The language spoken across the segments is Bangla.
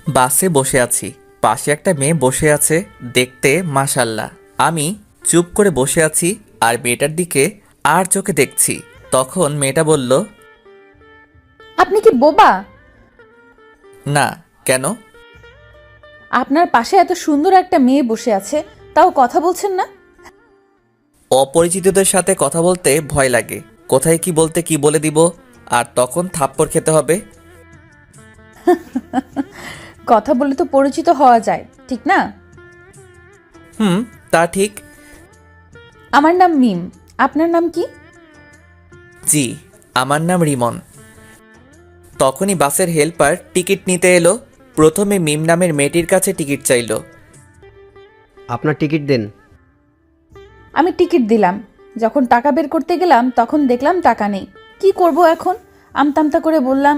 বাসে বসে আছি, পাশে একটা মেয়ে বসে আছে, দেখতে মাশাল্লাহ। আমি চুপ করে বসে আছি আর মেয়েটার দিকে আর চোখে দেখছি। তখন মেয়েটা বলল, আপনি কি বোবা? না। কেন? আপনার পাশে এত সুন্দর একটা মেয়ে বসে আছে, তাও কথা বলছেন না? অপরিচিতদের সাথে কথা বলতে ভয় লাগে, কোথায় কি বলতে কি বলে দিব, আর তখন থাপ্পড় খেতে হবে। কথা বলে তো পরিচিত হওয়া যায়, ঠিক না? হুম, তা ঠিক। আমার নাম মিম। আপনার নাম কি? জি, আমার নাম রিমন। তখনই বাসের হেল্পার টিকিট নিতে এলো। প্রথমে মিম নামের মেয়েটির কাছে টিকিট চাইলো। আপনার টিকিট দেন। আমি টিকিট দিলাম। যখন টাকা বের করতে গেলাম তখন দেখলাম টাকা নেই। কি করব এখন? আমতামতা করে বললাম,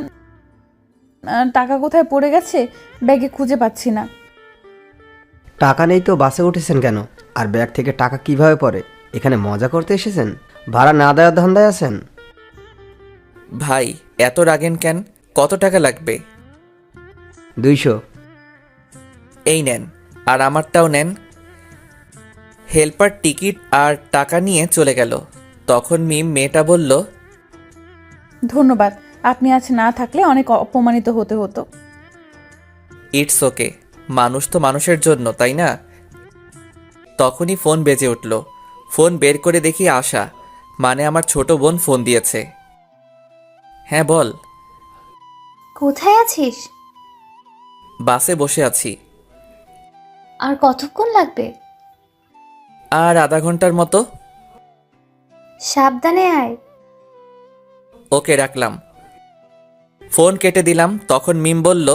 টাকা কোথায় পড়ে গেছে, ব্যাগে খুঁজে পাচ্ছি না। টাকা নেই তো বাসে উঠেছেন কেন? আর ব্যাগ থেকে টাকা কিভাবে পড়ে? এখানে মজা করতে এসেছেন? ভাড়া না দেওয়ার ধান্দায় আছেন? ভাই, এত রাগেন কেন? কত টাকা লাগবে? 200। এই নেন, আর আমারটাও নেন। হেল্পার টিকিট আর টাকা নিয়ে চলে গেল। তখন মিম মেয়েটা বলল, ধন্যবাদ, আপনি আজ না থাকলে অনেক অপমানিত হতে হতো। ইটস ওকে, মানুষ তো মানুষের জন্য, তাই না? তখনই ফোন বেজে উঠল। ফোন বের করে দেখি আশা, মানে আমার ছোট বোন ফোন দিয়েছে। হ্যাঁ বল। কোথায় আছিস? বাসে বসে আছি। আর কতক্ষণ লাগবে? আর আধা ঘন্টার মতো। সাবধানে আয়। ওকে, রাখলাম। ফোন কেটে দিলাম। তখন মিম বলল,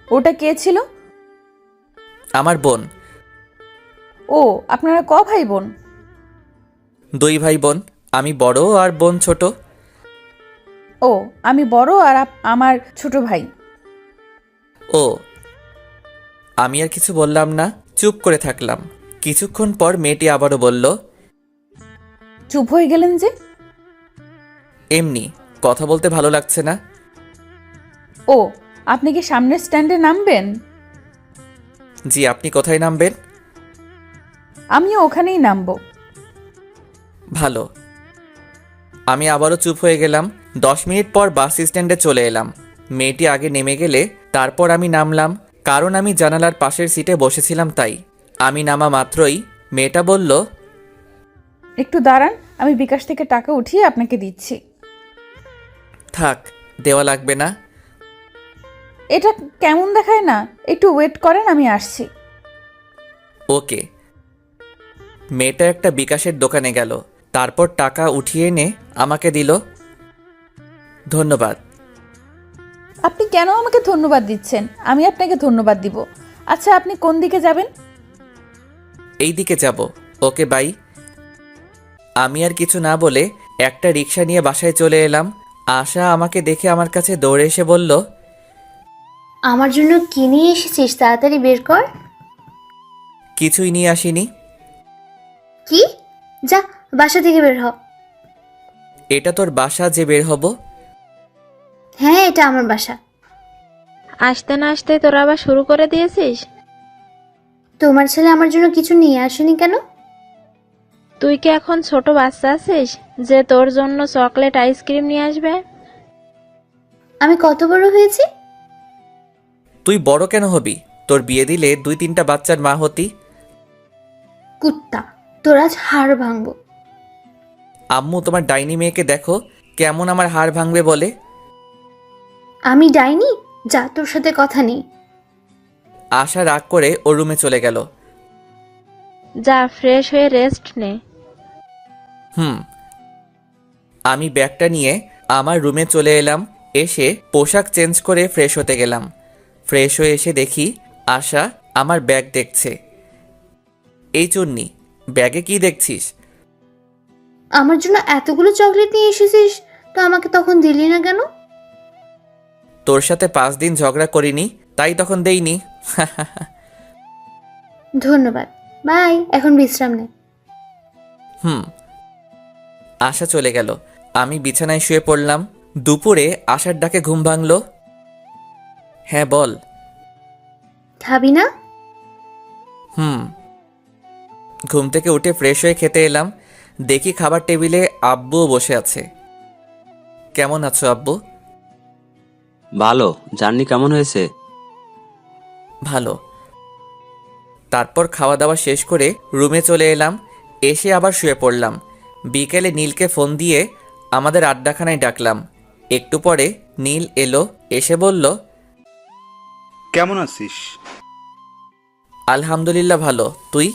ওটা কে ছিল? আমার বোন। ও, আপনারা ক ভাই বোন? 2 ভাই বোন, আমি বড় আর বোন ছোট। ও, আমি বড় আর আমার ছোট ভাই। ও। আমি আর কিছু বললাম না, চুপ করে থাকলাম। কিছুক্ষণ পর মেয়েটি আবারও বলল, চুপ হয়ে গেলেন যে? এমনি, কথা বলতে ভালো লাগছে না। ও, আপনি কি সামনের স্ট্যান্ডে নামবেন? জি, আপনি কোথায় নামবেন? আমিও ওখানেই নামবো। ভালো। আমি আবারও চুপ হয়ে গেলাম। 10 মিনিট পর বাস স্ট্যান্ডে চলে এলাম। মেয়েটি আগে নেমে গেলে তারপর আমি নামলাম, কারণ আমি জানালার পাশের সিটে বসেছিলাম তাই। আমি নামা মাত্রই মেয়েটা বলল, একটু দাঁড়ান, আমি বিকাশ থেকে টাকা উঠিয়ে আপনাকে দিচ্ছি। থাক, দেওয়া লাগবে না। এটা কেমন দেখায় না? একটু ওয়েট করেন, আমি আসছি। ওকে। মেয়েটা একটা বিকাশের দোকানে গেল, তারপর টাকা উঠিয়ে এনে আমাকে দিল। ধন্যবাদ। আপনি কেন আমাকে ধন্যবাদ দিচ্ছেন? আমি আপনাকে ধন্যবাদ দিব। আচ্ছা, আপনি কোন দিকে যাবেন? এই দিকে যাব। ওকে, বাই। আমি আর কিছু না বলে একটা রিক্সা নিয়ে বাসায় চলে এলাম। আশা আমাকে দেখে আমার কাছে দৌড়ে এসে বলল, আমার জন্য কি নিয়ে এসেছিস তাড়াতাড়ি বের কর। কিছুই নিয়ে আসিনি। কি? যা, বাসা থেকে বের হ। এটা তোর বাসা যে বের হব? হ্যাঁ, এটা আমার বাসা। আসতে না আসতে তোরা আবার শুরু করে দিয়েছিস? তোমার ছেলে আমার জন্য কিছু নিয়ে আসেনি কেন? তুই কি এখন ছোট বাচ্চা আছিস যে তোর জন্য চকলেট আইসক্রিম নিয়ে আসবে? আমি কত বড় হয়েছি? তুই বড় কেন হবি? তোর বিয়ে দিলে 2-3টা বাচ্চার মা হতি। কুত্তা, তোর আজ হাড় ভাঙবো। আম্মু, তোমার ডাইনি মেয়েকে দেখো, কেমন আমার হাড় ভাঙবে বলে। আমি ডাইনি? যা, তোর সাথে কথা নেই। আশা রাগ করে ওর রুমে চলে গেল। যা, ফ্রেশ হয়ে রেস্ট নে। হুম। আমি ব্যাগটা নিয়ে আমার রুমে চলে এলাম। এসে পোশাক চেঞ্জ করে ফ্রেশ হতে গেলাম। ফ্রেশ হয়ে এসে দেখি আশা আমার ব্যাগ দেখছে। এই চুন্নি, ব্যাগে কি দেখছিস? আমার জন্য এতগুলো চকলেট নিয়ে এসেছিস, তো আমাকে তখন দিলি না কেন? তোর সাথে 5 দিন ঝগড়া করিনি, তাই তখন দেইনি। ধন্যবাদ, বাই। এখন বিশ্রাম নে। হুম। আশা চলে গেল। আমি বিছানায় শুয়ে পড়লাম। দুপুরে আশার ডাকে ঘুম ভাঙল। হ্যাঁ বল। খাবি না? হুম। ঘুম থেকে উঠে ফ্রেশ হয়ে খেতে এলাম, দেখি খাবার টেবিলে আব্বুও বসে আছে। কেমন আছো আব্বু? ভালো। জার্নি কেমন হয়েছে? ভালো। তারপর খাওয়া দাওয়া শেষ করে রুমে চলে এলাম, এসে আবার শুয়ে পড়লাম। বিকেলে নীলকে ফোন দিয়ে আমাদের আড্ডাখানায় ডাকলাম। একটু পরে নীল এলো, এসে বলল, কেমন আছিস? আলহামদুলিল্লাহ ভালো, তুই?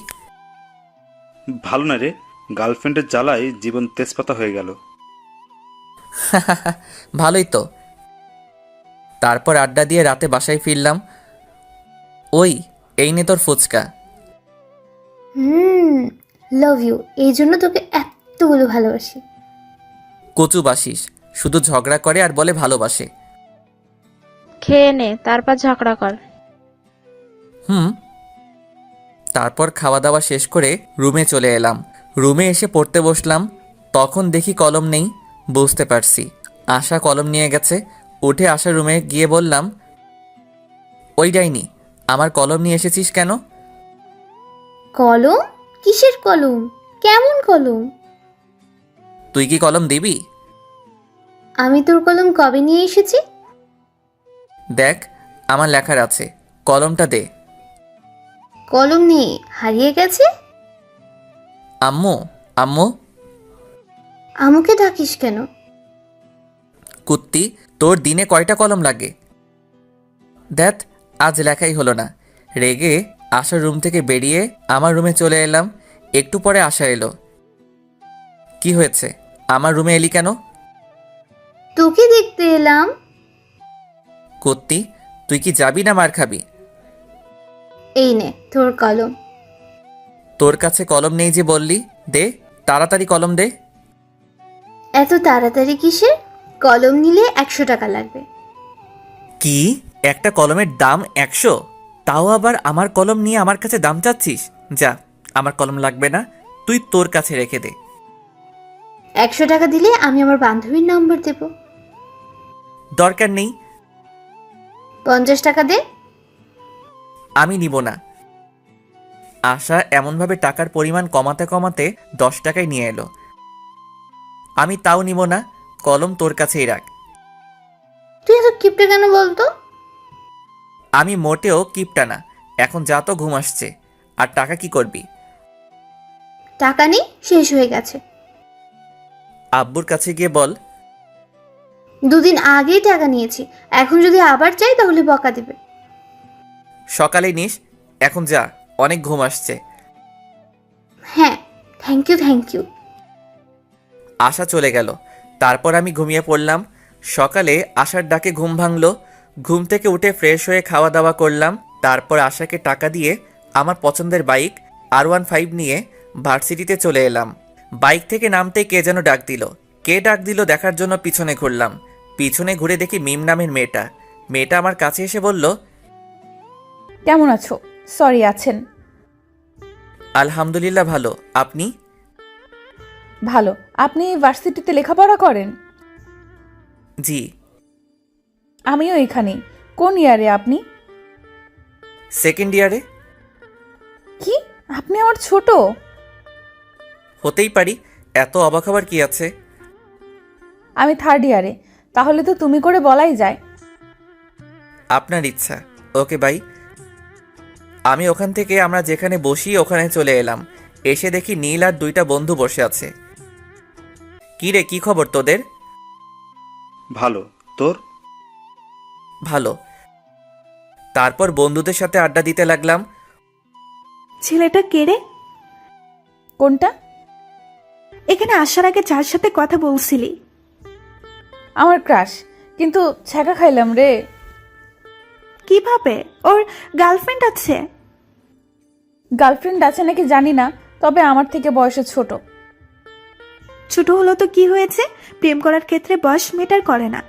ভালো না রে, গার্লফ্রেন্ডের জ্বালায় জীবন তেজপাতা হয়ে গেল। ভালোই তো। তারপর আড্ডা দিয়ে রাতে বাসায় ফিরলাম। ওই এই নে তোর ফুচকা। লাভ ইউ, এই জন্য তোকে এতগুলো ভালোবাসি। কচু বাসিস, শুধু ঝগড়া করে আর বলে ভালোবাসে। খেয়ে নে, তারপর ঝগড়া কর। হুম। তারপর খাওয়া দাওয়া শেষ করে রুমে চলে এলাম। রুমে এসে পড়তে বসলাম, তখন দেখি কলম নেই। বুঝতে পারছি আশা কলম নিয়ে গেছে। উঠে আশা রুমে গিয়ে বললাম, ওই ডাইনি, আমার কলম নিয়ে এসেছিস কেন? কলম? কিসের কলম? কেমন কলম? তুই কি কলম দিবি? আমি তোর কলম কবে নিয়ে এসেছি? দেখ আমার লেখার আছে, কলমটা দে। কলম নেই, হারিয়ে গেছে। আম্মু, আম্মু। আমাকে ডাকিস কেন? কুত্তি, তোর দিনে কয়টা কলম লাগে? দেখ আজ লেখাই হলো না। রেগে আশার রুম থেকে বেরিয়ে আমার রুমে চলে এলাম। একটু পরে আশা এলো। কি হয়েছে, আমার রুমে এলি কেন? তোকে দেখতে এলাম। কুত্তি, তুই কি যাবি না মার খাবি? এই নে তোর কলম। তোর কাছে কলম নেই যে বললি, দে তাড়াতাড়ি কলম দে। এত তাড়াতাড়ি কিসের? কলম নিলে 100 টাকা লাগবে। কি, একটা কলমের দাম 100? তাও আবার আমার কলম নিয়ে আমার কাছে দাম চাচ্ছিস? যা, আমার কলম লাগবে না, তুই তোর কাছে রেখে দে। 100 টাকা দিলে আমি আমার বান্ধবীর নাম্বার দেব। দরকার নেই। 50 টাকা দে। আমি নিব না। আশা এমনভাবে টাকার পরিমাণ কমাতে কমাতে 10 টাকায় নিয়ে এলো। আমি তাও নিব না, কলম তোর কাছেই রাখ। তুই এত কিপটে কেন বলতো? আমি মোটেও কিপটা না। এখন যা তো, ঘুম আসছে। আর টাকা কি করবি? টাকা নেই, শেষ হয়ে গেছে। আব্বুর কাছে গিয়ে বল। 2 দিন আগেই টাকা নিয়েছি, এখন যদি আবার চাই তাহলে বকা দিবে। সকালে নিস, এখন যা, অনেক ঘুম আসছে। হ্যাঁ, থ্যাংক ইউ থ্যাংক ইউ। আশা চলে গেল। তারপর আমি ঘুমিয়ে পড়লাম। সকালে আশার ডাকে ঘুম ভাঙলো। ঘুম থেকে উঠে ফ্রেশ হয়ে খাওয়া দাওয়া করলাম। তারপর আশাকে টাকা দিয়ে আমার পছন্দের বাইক R15 নিয়ে ভার্সিটিতে চলে এলাম। বাইক থেকে নামতে কে যেন ডাক দিল। কে ডাক দিল দেখার জন্য পিছনে ঘুরলাম। পিছনে ঘুরে দেখি মিম নামের মেয়েটা। মেয়েটা আমার কাছে এসে বলল, কেমন আছো? সরি, আছেন? আলহামদুলিল্লাহ ভালো, আপনি? ভালো। আপনি ভার্সিটিতে লেখাপড়া করেন? জি। আমিও এখানেই। কোন ইয়ারে আপনি? সেকেন্ড ইয়ারে। কি, আপনি আমার ছোট? হতেই পারি, এত অবাক হবার কি আছে? আমি থার্ড ইয়ারে। তাহলে তো তুমি করে বলাই যায়। আপনার ইচ্ছা। Okay bye. আমি ওখান থেকে আমরা যেখানে বসি ওখানে চলে এলাম। এসে দেখি নীল আর 2টা বন্ধু বসে আছে। কি রে, কি খবর তোদের? ভালো, তোর? ভালো। তারপর বন্ধুদের সাথে আড্ডা দিতে লাগলাম। ছেলেটা কে রে? কোনটা? এখানে আসার আগে যার সাথে কথা বলছিলি। আমার ক্রাশ, কিন্তু ছ্যাঁকা খাইলাম রে। কিভাবে? ওর গার্লফ্রেন্ড আছে? গার্লফ্রেন্ড আছে নাকি জানি না, তবে আমার থেকে বয়সে ছোট। ছোট হলো তো কি হয়েছে? প্রেম করার ক্ষেত্রে বয়স ম্যাটার করে না।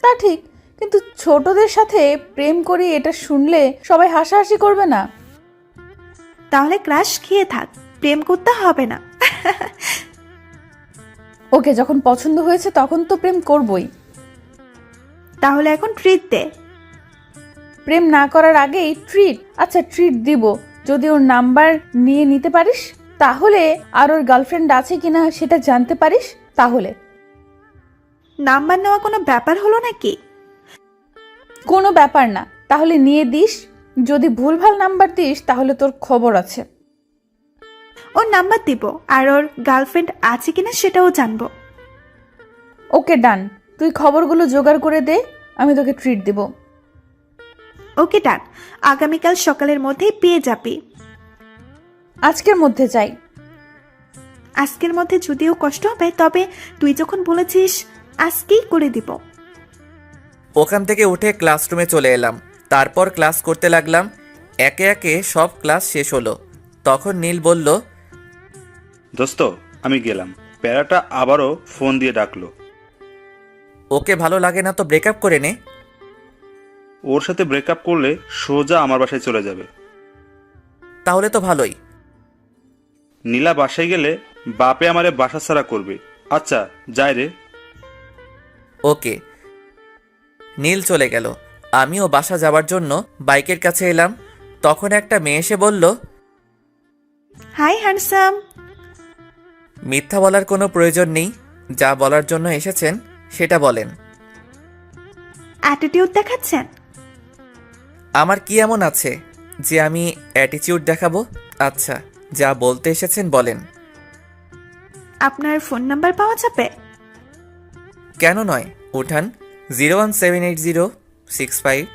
তা ঠিক, কিন্তু ছোটদের সাথে প্রেম করি এটা শুনলে সবাই হাসাহাসি করবে না? তাহলে ক্রাশ খেয়ে থাক, প্রেম করতে হবে না। ওকে যখন পছন্দ হয়েছে তখন তো প্রেম করবই। তাহলে এখন ট্রিট দে। প্রেম না করার আগেই ট্রিট। আচ্ছা ট্রিট দিব যদি ওর নাম্বার নিয়ে নিতে পারিস, তাহলে আর ওর গার্লফ্রেন্ড আছে কিনা সেটা জানতে পারিস। তাহলে নাম্বার নেওয়া কোনো ব্যাপার হলো নাকি? কোনো ব্যাপার না, তাহলে নিয়ে দিস। যদি ভুলভাল নাম্বার দিস তাহলে তোর খবর আছে। ওর নাম্বার দিব, আর ওর গার্লফ্রেন্ড আছে কিনা সেটাও জানবো। ওকে ডান, তুই খবরগুলো জোগাড় করে দে, আমি তোকে ট্রিট দিব। ওকে ডান, আগামীকাল সকালের মধ্যেই পেয়ে যাবি। আজকের মধ্যে চাই। আজকের মধ্যে যদিও কষ্ট হবে, তবে তুই যখন বলেছিস আজকেই করে দিব। ওখান থেকে উঠে ক্লাসরুমে চলে এলাম। তারপর ক্লাস করতে লাগলাম। একে একে সব ক্লাস শেষ হলো। তখন নীল বলল, দোস্ত আমি গেলাম। প্যারাটা আবারও ফোন দিয়ে ডাকলো। ওকে ভালো লাগে না তো ব্রেকআপ করে নে। ওর সাথে ব্রেকআপ করলে সোজা আমার বাসায় চলে যাবে। তাহলে তো ভালোই। নীলা বাসায় গেলে বাপে আমারে বাসা ছাড়া করবে। আচ্ছা যাই রে। ওকে। নীল চলে গেল। আমিও বাসা যাবার জন্য বাইকের কাছে এলাম। তখন একটা মেয়ে এসে বলল, হাই হ্যান্ডসাম। মিথ্যা বলার কোনো প্রয়োজন নেই, যা বলার জন্য এসেছেন সেটা বলেন। অ্যাটিটিউড দেখাচ্ছেন? আমার কি এমন আছে যে আমি অ্যাটিটিউড দেখাবো? আচ্ছা যা বলতে এসেছেন বলেন। আপনার ফোন নাম্বার পাওয়া যাবে? কেন নয়, উঠান। 0178065।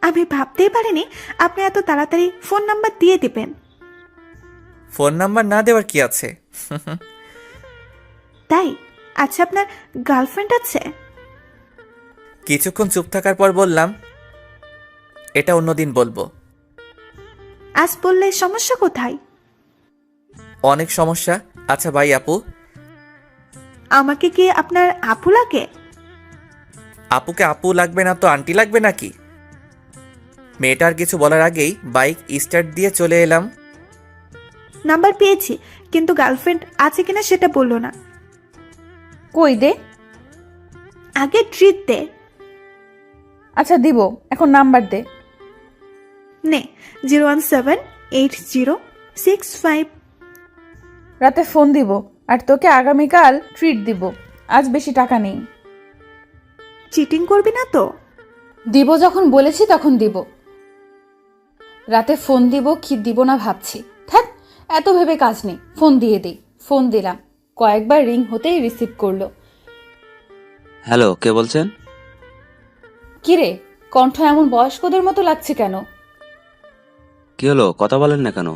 আমি ভাবতেই পারিনি আপনি এত তাড়াতাড়ি ফোন নাম্বার দিয়ে দিবেন। ফোন নাম্বার না দেওয়ার কি আছে? তাই? আচ্ছা, আপনার গার্লফ্রেন্ড আছে? কিছুক্ষণ চুপ থাকার পর বললাম, এটা অন্যদিন বলবো। আজ বললে সমস্যা কোথায়? অনেক সমস্যা। আচ্ছা ভাই আপু। আমাকে কি আপনার আপু লাগে? আপুকে আপু লাগবে না তো আন্টি লাগবে নাকি? মেয়েটার কিছু বলার আগেই বাইক স্টার্ট দিয়ে চলে এলাম। নাম্বার পেয়েছি, কিন্তু গার্লফ্রেন্ড আছে কিনা সেটা বললো না। কই দে। আগে ট্রিট দে। আচ্ছা দিব, এখন নাম্বার দে। নে, 0178065। রাতে ফোন দিব, আর তোকে আগামীকাল ট্রিট দিব। আজ বেশি টাকা নেই। চিটিং করবি না তো? দিব যখন বলেছি তখন দিব। রাতে ফোন দিব কি দিব না ভাবছি। থাক, এত ভেবে কাজ নেই, ফোন দিয়ে দিই। ফোন দিলাম, কয়েকবার রিং হতেই রিসিভ করলো। হ্যালো, কে বলছেন? কিরে, কণ্ঠ এমন বয়স্কদের মতো লাগছে কেন? কি হলো, কথা বলেন না কেন?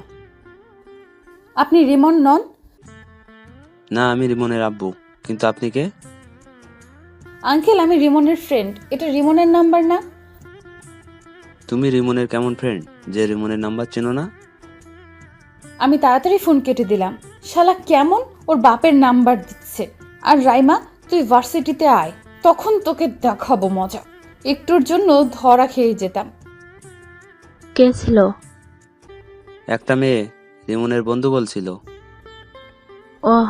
আপনি রিমন নন? না, আমি রিমনের আব্বু। কিন্তু আপনি কে? আঙ্কেল, আমি রিমনের ফ্রেন্ড। এটা রিমনের নাম্বার না? তুমি রিমনের কেমন ফ্রেন্ড যে রিমনের নাম্বার চেনো না? আমি তাড়াতাড়ি ফোন কেটে দিলাম। শালা কেমন ওর বাপের নাম্বার দিচ্ছে। আর রাইমা, তুই ভার্সিটিতে আয়, তখন তোকে দেখাবো মজা। একটুর জন্য ধরা খেয়ে যেতাম। কে ছিল? একটা মেয়ে, রিমনের বন্ধু বলছিল। ওহ,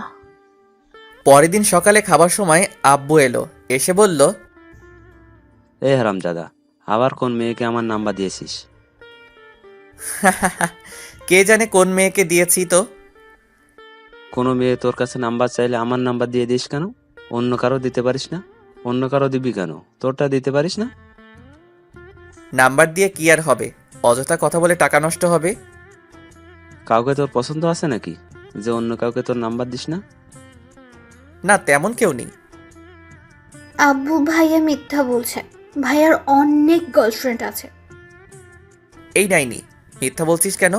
পরের দিন সকালে খাবার সময় আব্বু এলো। এসে বলল, এ হারামজাদা, আবার কোন মেয়েকে আমার নাম্বার দিয়েছিস? কে জানে কোন মেয়েকে দিয়েছি তো। কোনো মেয়ে তোর কাছে নাম্বার চাইলে আমার নাম্বার দিয়ে দিস কেন? অন্য কারো দিতে পারিস না? অন্য কারো দিবি কেন? তোরটা দিতে পারিস না? নাম্বার দিয়ে কি আর হবে? অযথা কথা বলে টাকা নষ্ট হবে। কাউকে তোর পছন্দ আছে নাকি যে অন্য কাউকে তোর নাম্বার দিস না? না, তেমন কেউ নেই। আব্বু ভাইয়া মিথ্যা বলছে। ভাইয়ার অনেক গার্লফ্রেন্ড আছে। এই নাইনি, মিথ্যা বলছিস কেন?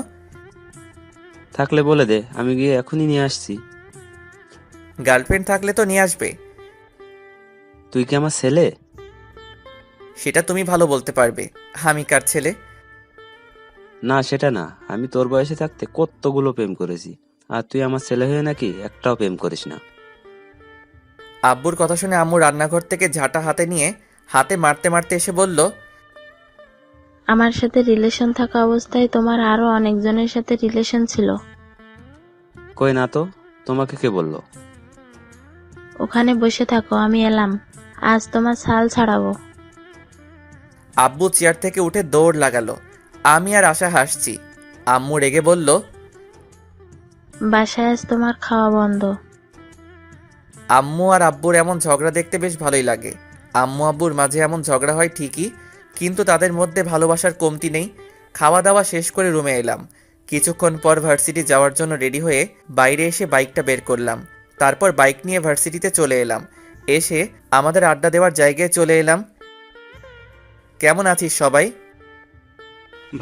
থাকলে বলে দে, আমি গিয়ে এখনই নিয়ে আসছি। গার্লফ্রেন্ড থাকলে তো নিয়ে আসবে। তুই কি আমার ছেলে? সেটা তুমি ভালো বলতে পারবে। আমি কার ছেলে? না, সেটা না। আমি তোর বয়সে থাকতে কতগুলো প্রেম করেছি, আর তুই আমার ছেলে হয়ে নাকি একটাও প্রেম করিস না। আব্বুর কথা শুনে আম্মু রান্নাঘর থেকে ঝাঁটা হাতে নিয়ে হাতে মারতে মারতে এসে বলল, আমার সাথে রিলেশন থাকা অবস্থায় তোমার আরো অনেকজনের সাথে রিলেশন ছিল। কই না তো, তোমাকে কে বললো? ওখানে বসে থাকো, আমি এলাম। আজ তোমার ছাল ছাড়াবো। আব্বু চেয়ার থেকে উঠে দৌড় লাগালো। আমি আর আশা হাসছি। আম্মু রেগে বলল, বাসায় আজ তোমার খাওয়া বন্ধ। আম্মু আর আব্বুর এমন ঝগড়া দেখতে বেশ ভালোই লাগে। আম্মু আব্বুর মাঝে এমন ঝগড়া হয় ঠিকই, কিন্তু তাদের মধ্যে ভালোবাসার কমতি নেই। খাওয়া দাওয়া শেষ করে রুমে এলাম। কিছুক্ষণ পর ভার্সিটি যাওয়ার জন্য রেডি হয়ে বাইরে এসে বাইকটা বের করলাম। তারপর বাইক নিয়ে ভার্সিটিতে চলে এলাম। এসে আমাদের আড্ডা দেওয়ার জায়গায় চলে এলাম। কেমন আছিস সবাই?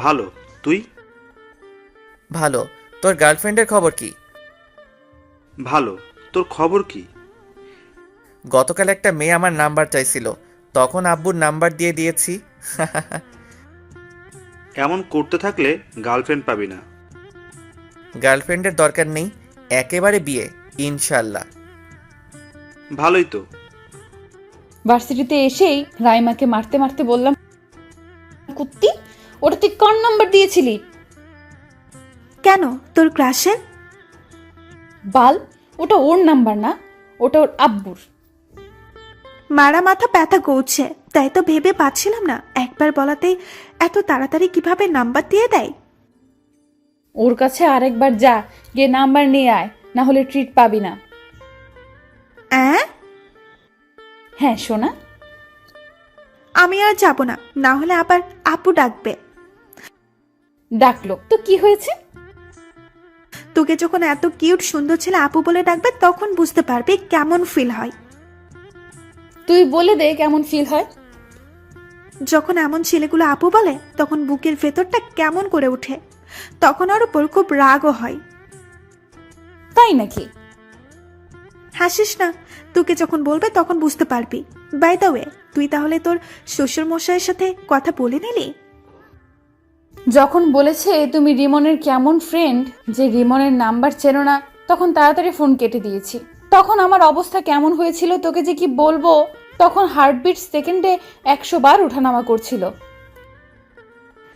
ভালো। তুই? ভালো। তোর গার্লফ্রেন্ডের খবর কি? ভালো। তোর খবর কি? গতকাল একটা মেয়ে আমার নাম্বার চাইছিল, তখন আব্বুর নাম্বার দিয়ে দিয়েছি। এমন করতে থাকলে গার্লফ্রেন্ড পাবি না। গার্লফ্রেন্ডের দরকার নেই, একেবারে বিয়ে ইনশাল্লাহ। ভালোই তো। ভার্সিটিতে এসেই রাইমাকে মারতে মারতে বললাম, কুত্তি, ওটা তুই কার নাম্বার দিয়েছিলি? কেন, তোর ক্রাশের? বাল, ওটা ওর নাম্বার না, ওটা ওর আব্বুর। মারা মাথা ব্যথা করছে, তাই তো ভেবে পাচ্ছিলাম না একবার বলাতেই এত তাড়াতাড়ি কিভাবে নাম্বার দিয়ে দেয়। ওর কাছে আরেকবার যা, গিয়ে নাম্বার নিয়ে আয়, না হলে ট্রিট পাবি না। হ্যাঁ সোনা। আমি আর যাব না, না হলে আবার আপু ডাকবে। ডাকলো তো কি হয়েছে? তোকে যখন এত কিউট সুন্দর ছেলে আপু বলে ডাকবে তখন বুঝতে পারবি কেমন ফিল হয়। তুই বলে দে কেমন ফিল হয়। যখন এমন ছেলেগুলো আপু বলে তখন বুকের ভেতরটা কেমন করে ওঠে, তখন ওর উপর খুব রাগও হয়। তাই নাকি? হাসিস না, তোকে যখন বলবে তখন বুঝতে পারবি। বাই দ্য ওয়ে, তুই তাহলে তোর শ্বশুর মশাইয়ের সাথে কথা বলে নিলি? যখন বলেছে তুমি রিমনের কেমন ফ্রেন্ড, যে রিমনের নাম্বার চেনো না, তখন তাড়াতাড়ি ফোন কেটে দিয়েছি। তখন আমার অবস্থা কেমন হয়েছিল তোকে যে কি বলবো। তখন হার্টবিট সেকেন্ডে 100 বার ওঠানামা করছিল।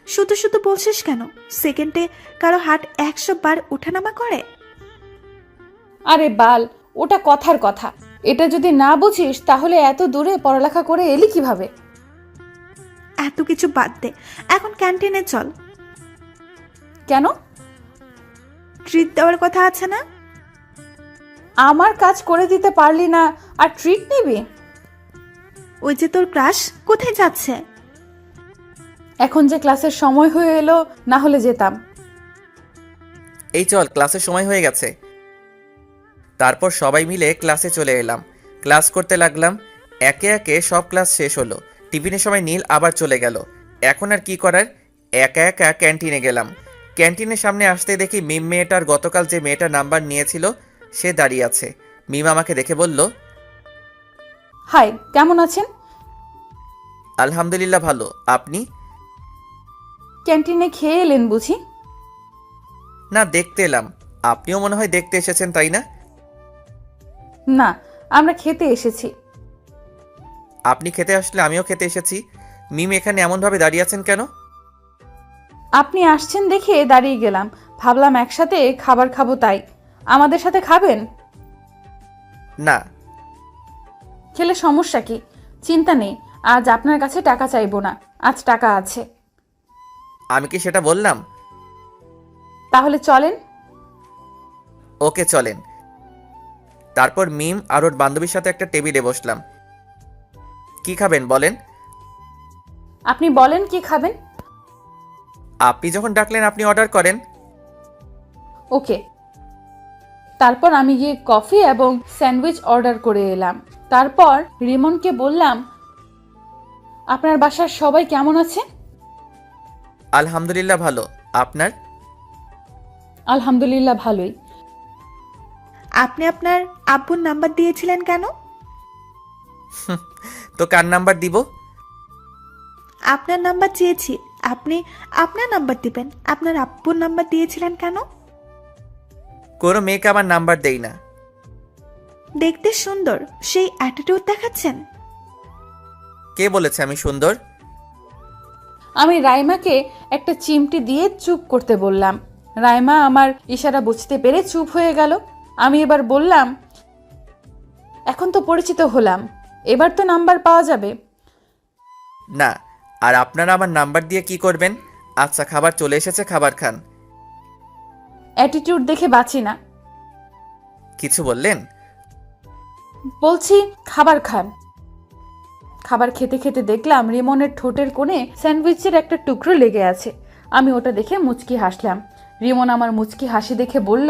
শুধু শুধু বলছিস কেন? সেকেন্ডে কারো হার্ট 100 বার ওঠানামা করে? আরে বাল, ওটা কথার কথা। এটা যদি না বুঝিস তাহলে এত দূরে পড়ালেখা করে এলি কিভাবে? এত কিছু বাদ দে, এখন ক্যান্টিনে চল। কেন? ট্রিট দেওয়ার কথা আছে না? আমার কাজ করে দিতে পারলি না আর ট্রিট নিবি? ওই যে তোর ক্রাশ কোথায় যাচ্ছে? এখন যে ক্লাসের সময় হয়ে এলো, না হলে যেতাম। এই চল, ক্লাসের সময় হয়ে গেছে। তারপর সবাই মিলে ক্লাসে চলে এলাম। ক্লাস করতে লাগলাম। একে একে সব ক্লাস শেষ হলো। টিফিনের সময় নীল আবার চলে গেল। এখন আর কি করার, একা একা ক্যান্টিনে গেলাম। ক্যান্টিনের সামনে আসতে দেখি মিম মেয়েটার গতকাল যে মেয়েটার নাম্বার নিয়েছিল সে দাঁড়িয়ে আছে। মিম আমাকে দেখে বলল, হাই, কেমন আছেন? আলহামদুলিল্লাহ ভালো, আপনি? ক্যান্টিনে খেয়ে এলেন বুঝি? না, দেখতে এলাম। আপনিও মনে হয় দেখতে এসেছেন, তাই না? না, আমরা খেতে এসেছি। আপনি খেতে আসলে আমিও খেতে এসেছি। মিম এখানে এমনভাবে দাঁড়িয়ে আছেন কেন? আপনি আসছেন দেখে দাঁড়িয়ে গেলাম, ভাবলাম একসাথে খাবার খাবো তাই। আমাদের সাথে খাবেন? না। খেলে সমস্যা কি? চিন্তা নেই, আজ আপনার কাছে টাকা চাইবো না, আজ টাকা আছে। আমি কি সেটা বললাম? তাহলে চলেন। ওকে চলেন। তারপর মিম আর ওর বান্ধবীর সাথে একটা টেবিলে বসলাম। কি খাবেন বলেন? আপনি বলেন কি খাবেন? আপনি যখন ডাকলেন আপনি অর্ডার করেন। ওকে। তারপর আমি গিয়ে কফি এবং স্যান্ডউইচ অর্ডার করে এলাম। তারপর রিমনকে বললাম, আপনার বাসার সবাই কেমন আছে? আলহামদুলিল্লাহ ভালো, আপনার? আলহামদুলিল্লাহ ভালোই। আপনি আপনার আব্বুর নাম্বার দিয়েছিলেন কেন? তো কার নাম্বার দিব? আপনার নাম্বার চেয়েছি, আপনি আপনার নাম্বার দিবেন। আপনার আব্বুর নাম্বার দিয়েছিলেন কেন? কোনো মেয়েকে আমার নাম্বার দেই না। দেখতে সুন্দর, সেই অ্যাটিটিউড দেখাচ্ছেন। কে বলেছে আমি সুন্দর? আমি রাইমাকে একটা চিমটি দিয়ে চুপ করতে বললাম। রাইমা আমার ইশারা বুঝতে পেরে চুপ হয়ে গেল। আমি এবার বললাম, এখন তো পরিচিত হলাম, এবার তো নাম্বার পাওয়া যাবে। না, আর আপনারা আমার নাম্বার দিয়ে কি করবেন? আচ্ছা, খাবার চলে এসেছে, খাবার খান। অ্যাটিটিউড দেখে বাঁচি না। কিছু বললেন? বলছি খাবার খান। খাবার খেতে খেতে দেখলাম রিমনের ঠোঁটের কোণে স্যান্ডউইচের একটা টুকরো লেগে আছে। আমি ওটা দেখে মুচকি হাসলাম। রিমন আমার মুচকি হাসি দেখে বলল,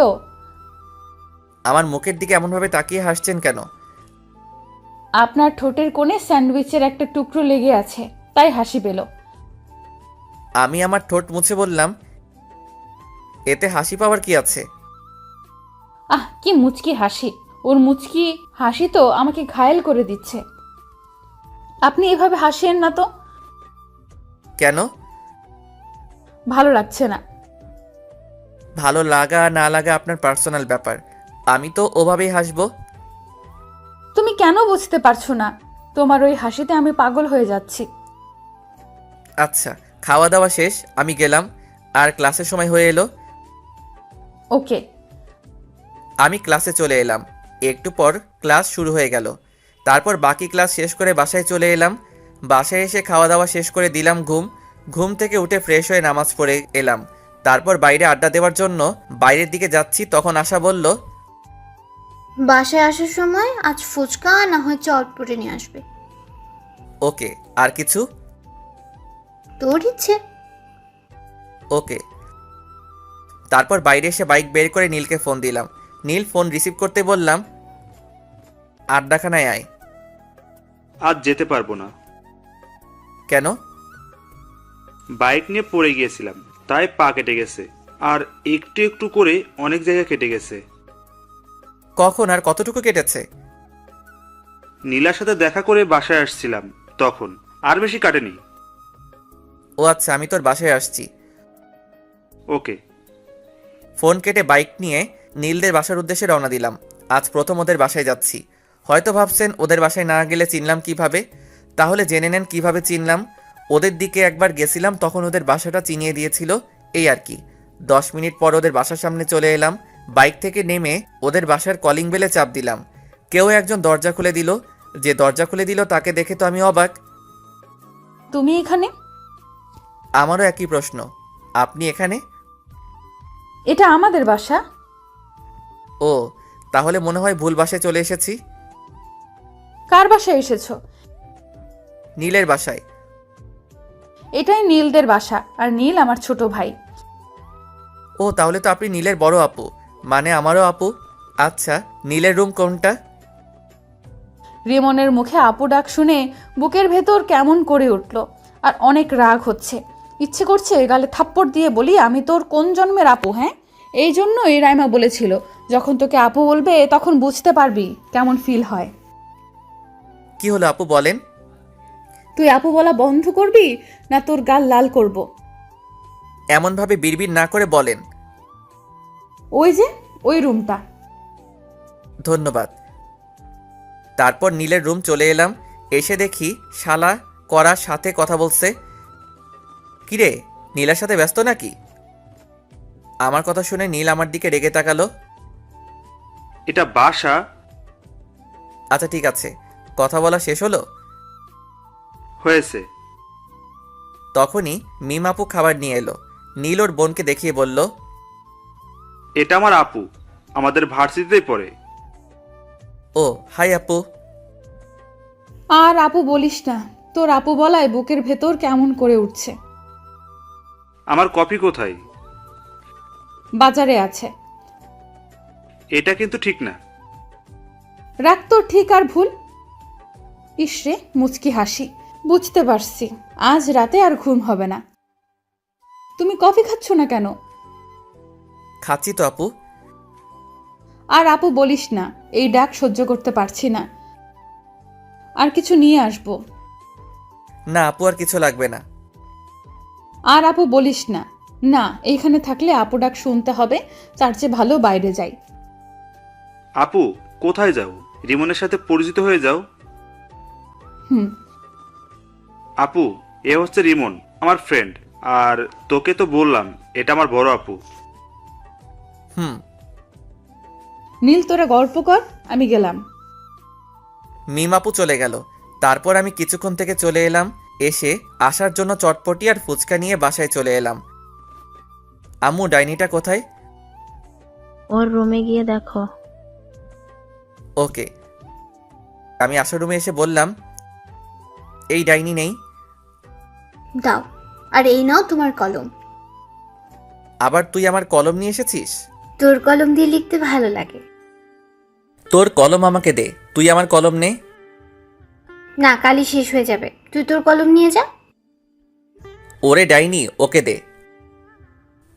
আমার মুখের দিকে এমনভাবে তাকিয়ে হাসছেন কেন? আপনার ঠোঁটের কোণে স্যান্ডউইচের একটা টুকরো লেগে আছে, তাই হাসি পেল। আমি আমার ঠোঁট মুছে বললাম, এতে হাসি পাওয়ার কি আছে? আহ, কি মুচকি হাসি! ওর মুচকি হাসি তো আমাকে ঘায়েল করে দিচ্ছে। আপনি এভাবে হাসিয়েন না তো। কেন? ভালো লাগছে না। ভালো লাগা না লাগা আপনার পার্সোনাল ব্যাপার, আমি তো ওভাবেই হাসবো। তুমি কেন বুঝতে পারছো না? তোমার ওই হাসিতে আমি পাগল হয়ে যাচ্ছি। আচ্ছা, খাওয়া দাওয়া শেষ, আমি গেলাম। আর ক্লাসের সময় হয়ে এলো। ওকে। আমি ক্লাসে চলে এলাম। একটু পর ক্লাস শুরু হয়ে গেল। তারপর বাকি ক্লাস শেষ করে বাসায় চলে এলাম। বাসায় এসে খাওয়া দাওয়া শেষ করে দিলাম ঘুম। ঘুম থেকে উঠে ফ্রেশ হয়ে নামাজ পড়ে এলাম। তারপর বাইরে আড্ডা দেওয়ার জন্য বাইরের দিকে যাচ্ছি, তখন আশা বলল, বাসায় আসার সময় আজ ফুচকা না হয় চটপটি নিয়ে আসবে। ওকে। আর কিছু? তোর ইচ্ছে। ওকে। তারপর বাইরে এসে বাইক বের করে নীলকে ফোন দিলাম। নীল ফোন রিসিভ করতে বললাম, আড্ডাখানায় আয়। আজ যেতে পারবো না। কেন? বাইক নিয়ে পড়ে গিয়েছিলাম, তাই পা কেটে গেছে। আর একটু একটু করে অনেক জায়গা কেটে গেছে। কখন আর কতটুকু কেটেছে? নীলার সাথে দেখা করে বাসায় আসছিলাম তখন। আর বেশি কাটেনি। ও আচ্ছা, আমি তোর বাসায় আসছি। ওকে। ফোন কেটে বাইক নিয়ে নীলদের বাসার উদ্দেশ্যে রওনা দিলাম। আজ প্রথম ওদের বাসায় যাচ্ছি। হয়তো ভাবছেন ওদের বাসায় না গেলে চিনলাম কিভাবে? তাহলে জেনে নেন কিভাবে চিনলাম। ওদের দিকে একবার গেছিলাম, তখন ওদের বাসাটা চিনিয়ে দিয়েছিল, এই আর কি। 10 মিনিট পর ওদের বাসার সামনে চলে এলাম। বাইক থেকে নেমে ওদের বাসার কলিং বেলে চাপ দিলাম। কেউ একজন দরজা খুলে দিল। যে দরজা খুলে দিল তাকে দেখে তো আমি অবাক। তুমি এখানে? আমারও একই প্রশ্ন, আপনি এখানে? এটা আমাদের বাসা। ও, তাহলে মনে হয় ভুল বাসায় চলে এসেছি। কার বাসায় এসেছো? নীলের বাসায়। এটাই নীলদের বাসা, আর নীল আমার ছোট ভাই। ও, তাহলে তো আপনি নীলের বড় আপু, মানে আমারও আপু। আচ্ছা, নীলের রুম কোনটা? রিমনের মুখে আপু ডাক শুনে বুকের ভেতর কেমন করে উঠল, আর অনেক রাগ হচ্ছে। ইচ্ছে করছে গালে থাপ্পড় দিয়ে বলি, আমি তোর কোন জন্মের আপু? হ্যাঁ, এই জন্যই রাইমা বলেছিল, যখন তোকে আপু বলবে তখন বুঝতে পারবি কেমন ফিল হয়। কি হলো আপু, বলেন। তুই আপু বলা বন্ধ করবি না তোর গাল লাল করব? এমনভাবে বিড়বিড় না করে বলেন। ওই যে ওই রুমটা। ধন্যবাদ। তারপর নীলের রুম চলে এলাম। এসে দেখি শালা করার সাথে কথা বলছে। কিরে, নীলার সাথে ব্যস্ত নাকি? আমার কথা শুনে নীল আমার দিকে রেগে তাকালো। এটা বাসা। আচ্ছা ঠিক আছে, কথা বলা শেষ হলো? হয়েছে। তখনই মিম আপু খাবার নিয়ে এলো। নীল ওর বোনকে দেখিয়ে বলল, এটা আমার আপু, আমাদের ভার্সিটিতেই পড়ে। ও হাই আপু। আর আপু বলিস না, তোর আপু বলায় বুকের ভেতর কেমন করে উঠছে। আমার কপি কোথায়? বাজারে আছে। এটা কিন্তু ঠিক না। রাখ তোর ঠিক আর ভুল। ইসরে মুচকি হাসি। বুঝতে পারছি আজ রাতে আর ঘুম হবে না। তুমি কফি খাচ্ছ না কেন? খাচ্ছি তো আপু। আর আপু বলিস না, এই ডাক সহ্য করতে পারছি না। আর কিছু নিয়ে আসবো? না আপু, আর কিছু লাগবে না। আর আপু বলিস না। না, এইখানে থাকলে আপু ডাক শুনতে হবে, তার চেয়ে ভালো বাইরে যাই। আপু, কোথায় যাও? রিমনের সাথে পরিচিত হয়ে যাও। হুম। আপু, এ হচ্ছে রিমন, আমার ফ্রেন্ড। আর তোকে তো বললাম এটা আমার বড় আপু। হুম। নীল তোরা গল্প কর, আমি গেলাম। মিম আপু চলে গেল। তারপর আমি কিছুক্ষণ থেকে চলে এলাম। এসে আসার জন্য চটপটি আর ফুচকা নিয়ে বাসায় চলে এলাম। আম্মু, ডাইনিটা কোথায়? ওর রুমে গিয়ে দেখো। ওকে। আমি আসার রুমে এসে বললাম, এই ডাইনি নেই। দাও, আর এই নাও তোমার কলম। আবার তুই আমার কলম নিয়ে এসেছিস? তোর কলম দিয়ে লিখতে ভালো লাগে। তোর কলম আমাকে দে, তুই আমার কলম নে। না, কালি শেষ হয়ে যাবে, তুই তোর কলম নিয়ে যা। ওরে ডাইনি, ওকে দে।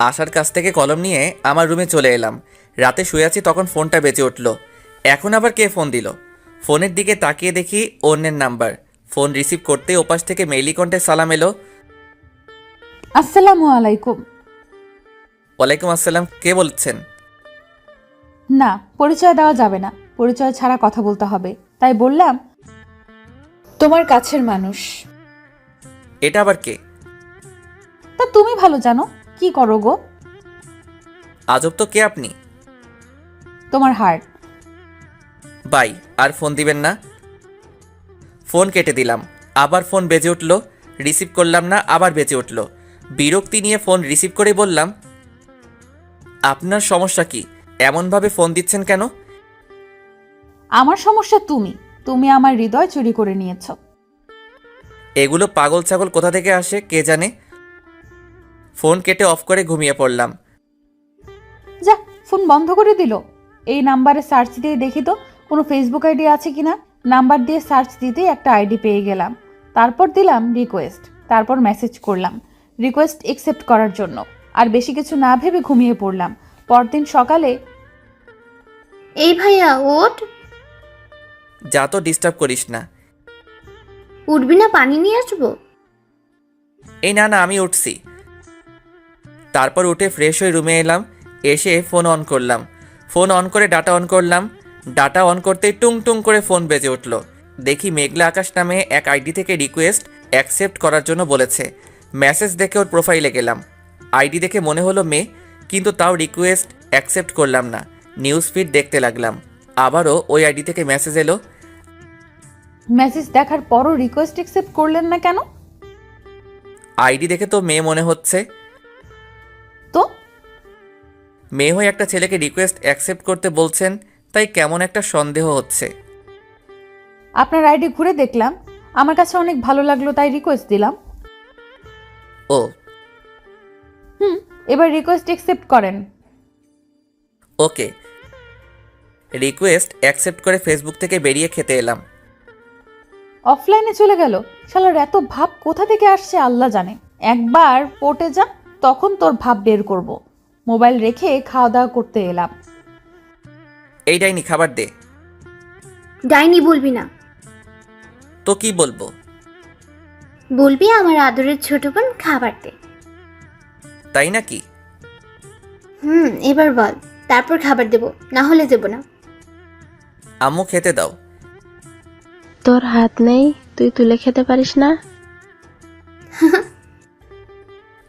আশার কাছ থেকে কলম নিয়ে আমার রুমে চলে এলাম। রাতে শুয়ে আছি, তখন ফোনটা বেজে উঠল। এখন আবার কে ফোন দিল? ফোনের দিকে তাকিয়ে দেখি অন্যের নাম্বার। ফোন রিসিভ করতে ওপাশ থেকে মেইলি কণ্ঠে সালাম এলো। আসসালামু আলাইকুম। ওয়ালাইকুম আসসালাম। কে বলছেন? না, পরিচয় দেওয়া যাবে না, পরিচয় ছাড়া কথা বলতে হবে, তাই বললাম তোমার কাছের মানুষ। এটা আবার কে? তা তুমি ভালো জানো। কি করো গো? আজব তো, কে আপনি? তোমার হার্ট। বাই, আর ফোন দিবেন না। ফোন কেটে দিলাম। আবার ফোন বেজে উঠল। রিসিভ করলাম না, আবার বেজে উঠল। বিরক্তি নিয়ে ফোন রিসিভ করে বললাম, আপনার সমস্যা কি? এমনভাবে ফোন দিচ্ছেন কেন? আমার সমস্যা তুমি, তুমি আমার হৃদয় চুরি করে নিয়েছ। এগুলো পাগল ছাগল কোথা থেকে আসে কে জানে। ফোন কেটে অফ করে ঘুমিয়ে পড়লাম। যা, ফোন বন্ধ করে দিল। এই নাম্বারে সার্চ দিয়ে দেখি তো কোনো ফেসবুক আইডি আছে কিনা। নাম্বার দিয়ে সার্চ দিতেই একটা আইডি পেয়ে গেলাম। তারপর দিলাম রিকোয়েস্ট, তারপর মেসেজ করলাম রিকোয়েস্ট একসেপ্ট করার জন্য। আর বেশি কিছু না ভেবে ঘুমিয়ে পড়লাম। পরদিন সকালে এই ভাইয়া ওঠ। যা তো, ডিস্টার্ব করিস না। উঠবি না? পানি নিয়ে আসবো। এই না না, আমি উঠছি। তারপর উঠে ফ্রেশ হয়ে রুমে এলাম। এসে ফোন অন করলাম। ফোন অন করে ডাটা অন করলাম। ডাটা অন করতেই টুং টুং করে ফোন বেজে উঠল। দেখি মেঘলা আকাশ নামে এক আইডি থেকে রিকোয়েস্ট অ্যাকসেপ্ট করার জন্য বলেছে। মেসেজ দেখে ওর প্রোফাইলে গেলাম। আইডি দেখে মনে হলো মেয়ে, কিন্তু তাও রিকোয়েস্ট অ্যাকসেপ্ট করলাম না। নিউজ ফিড দেখতে লাগলাম। আবারও ওই আইডি থেকে মেসেজ এলো। মেসেজ দেখার পরও রিকোয়েস্ট একসেপ্ট করলেন না কেন? আইডি দেখে তো মেয়ে মনে হচ্ছে। তো মেয়ে হয়ে একটা ছেলেকে রিকোয়েস্ট অ্যাকসেপ্ট করতে বলছেন, তাই কেমন একটা সন্দেহ হচ্ছে। আপনার আইডি ঘুরে দেখলাম, আমার কাছে অনেক ভালো লাগলো, তাই রিকোয়েস্ট দিলাম। ও, এবার রিকোয়েস্ট একসেপ্ট করেন। ওকে। রিকোয়েস্ট অ্যাকসেপ্ট করে ফেসবুক থেকে বেরিয়ে খেতে এলাম। অফলাইনে চলে গেল। শালার এত ভাব কোথা থেকে আসছে আল্লাহ জানে। একবার পটে যা, তখন তোর ভাব বের করব। মোবাইল রেখে খাওয়া দাওয়া করতে এলাম। এই ডাইনি, খাবার দে। ডাইনি বলবি না। তো কি বলবো? বলবি আমার আদরের ছোট বোন খাবার দে। তাই নাকি? এবার বল, তারপর খাবার দেব, না হলে দেব না। আম্মু, খেতে দাও। তোর হাত নেই, তুই তুলে খেতে পারিস না?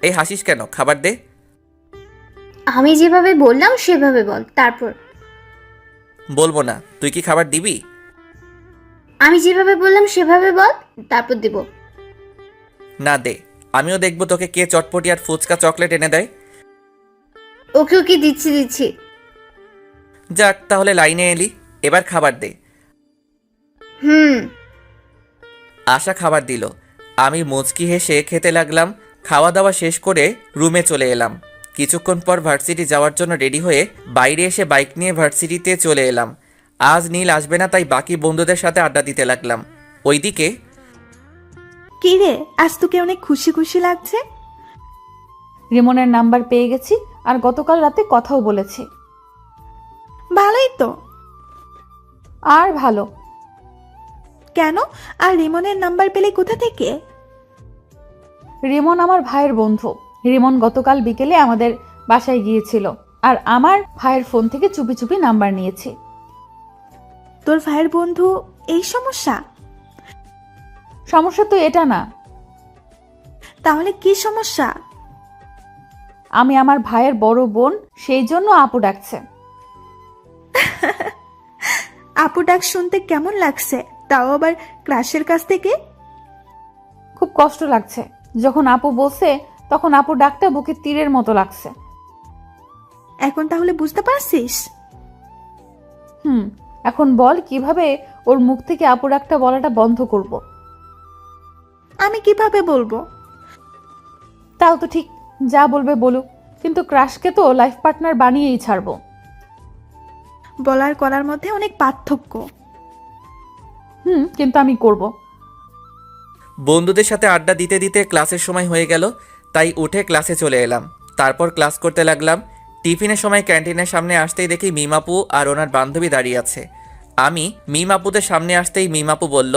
এই হাসিস কেন? খাবার দে। আমি যেভাবে বললাম সেভাবে বল, তারপর। বলবো না। তুই কি খাবার দিবি? আমি যেভাবে বললাম সেভাবে বল, তারপর দেব। না, দে। আমিও দেখবো তোকে কে চটপটি আর ফুচকা চকলেট এনে দেয়। ওকে ওকে, দিচ্ছি। যাক, তাহলে লাইনে এলি। এবার খাবার দে। আশা খাবার দিল। আমি মুচকি হেসে খেতে লাগলাম। খাওয়া দাওয়া শেষ করে রুমে চলে এলাম। কিছুক্ষণ পর ভার্সিটি যাওয়ার জন্য রেডি হয়ে বাইরে এসে বাইক নিয়ে ভার্সিটিতে চলে এলাম। আজ নীল আসবে না, তাই বাকি বন্ধুদের সাথে আড্ডা দিতে লাগলাম। ওইদিকে, কি রে, আজ তোকে অনেক খুশি খুশি লাগছে। রিমনের নাম্বার পেয়ে গেছি, আর গতকাল রাতে কথাও বলেছি। ভালোই তো। আর ভালো কেন? আর রিমনের নাম্বার পেলে কোথা থেকে? রিমন আমার ভাইয়ের বন্ধু। রিমন গতকাল বিকেলে আমাদের বাসায় গিয়েছিল, আর আমার ভাইয়ের ফোন থেকে চুপি চুপি নাম্বার নিয়েছি। তোর ভাইয়ের বন্ধু এই সমস্যা? সমস্যা তো এটা না। তাহলে কি সমস্যা? আমি আমার ভাইয়ের বড় বোন, সেই জন্য আপু ডাকছে। আপু ডাক শুনতে কেমন লাগছে? তাও আবার ক্রাশের কাছ থেকে। খুব কষ্ট লাগছে। যখন আপু বলছে তখন আপু ডাকটা বুকে তীরের মতো লাগছে। এখন তাহলে বুঝতে পারছিস? এখন বল কিভাবে ওর মুখ থেকে আপু ডাকটা বলাটা বন্ধ করব। আমি কিভাবে বলবো? তাও তো ঠিক, যা বলবে বলুক, কিন্তু ক্রাশকে তো লাইফ পার্টনার বানিয়েই ছাড়বো। বলার করার মধ্যে অনেক পার্থক্য। কিন্তু আমি করব। বন্ধুদের সাথে আড্ডা দিতে দিতে ক্লাসের সময় হয়ে গেল, তাই উঠে ক্লাসে চলে এলাম। তারপর ক্লাস করতে লাগলাম। টিফিনের সময় ক্যান্টিনের সামনে আসতেই দেখি মিমাপু আর ওনার বান্ধবী দাঁড়িয়ে আছে। আমি মিমাপুদের সামনে আসতেই মিমাপু বলল,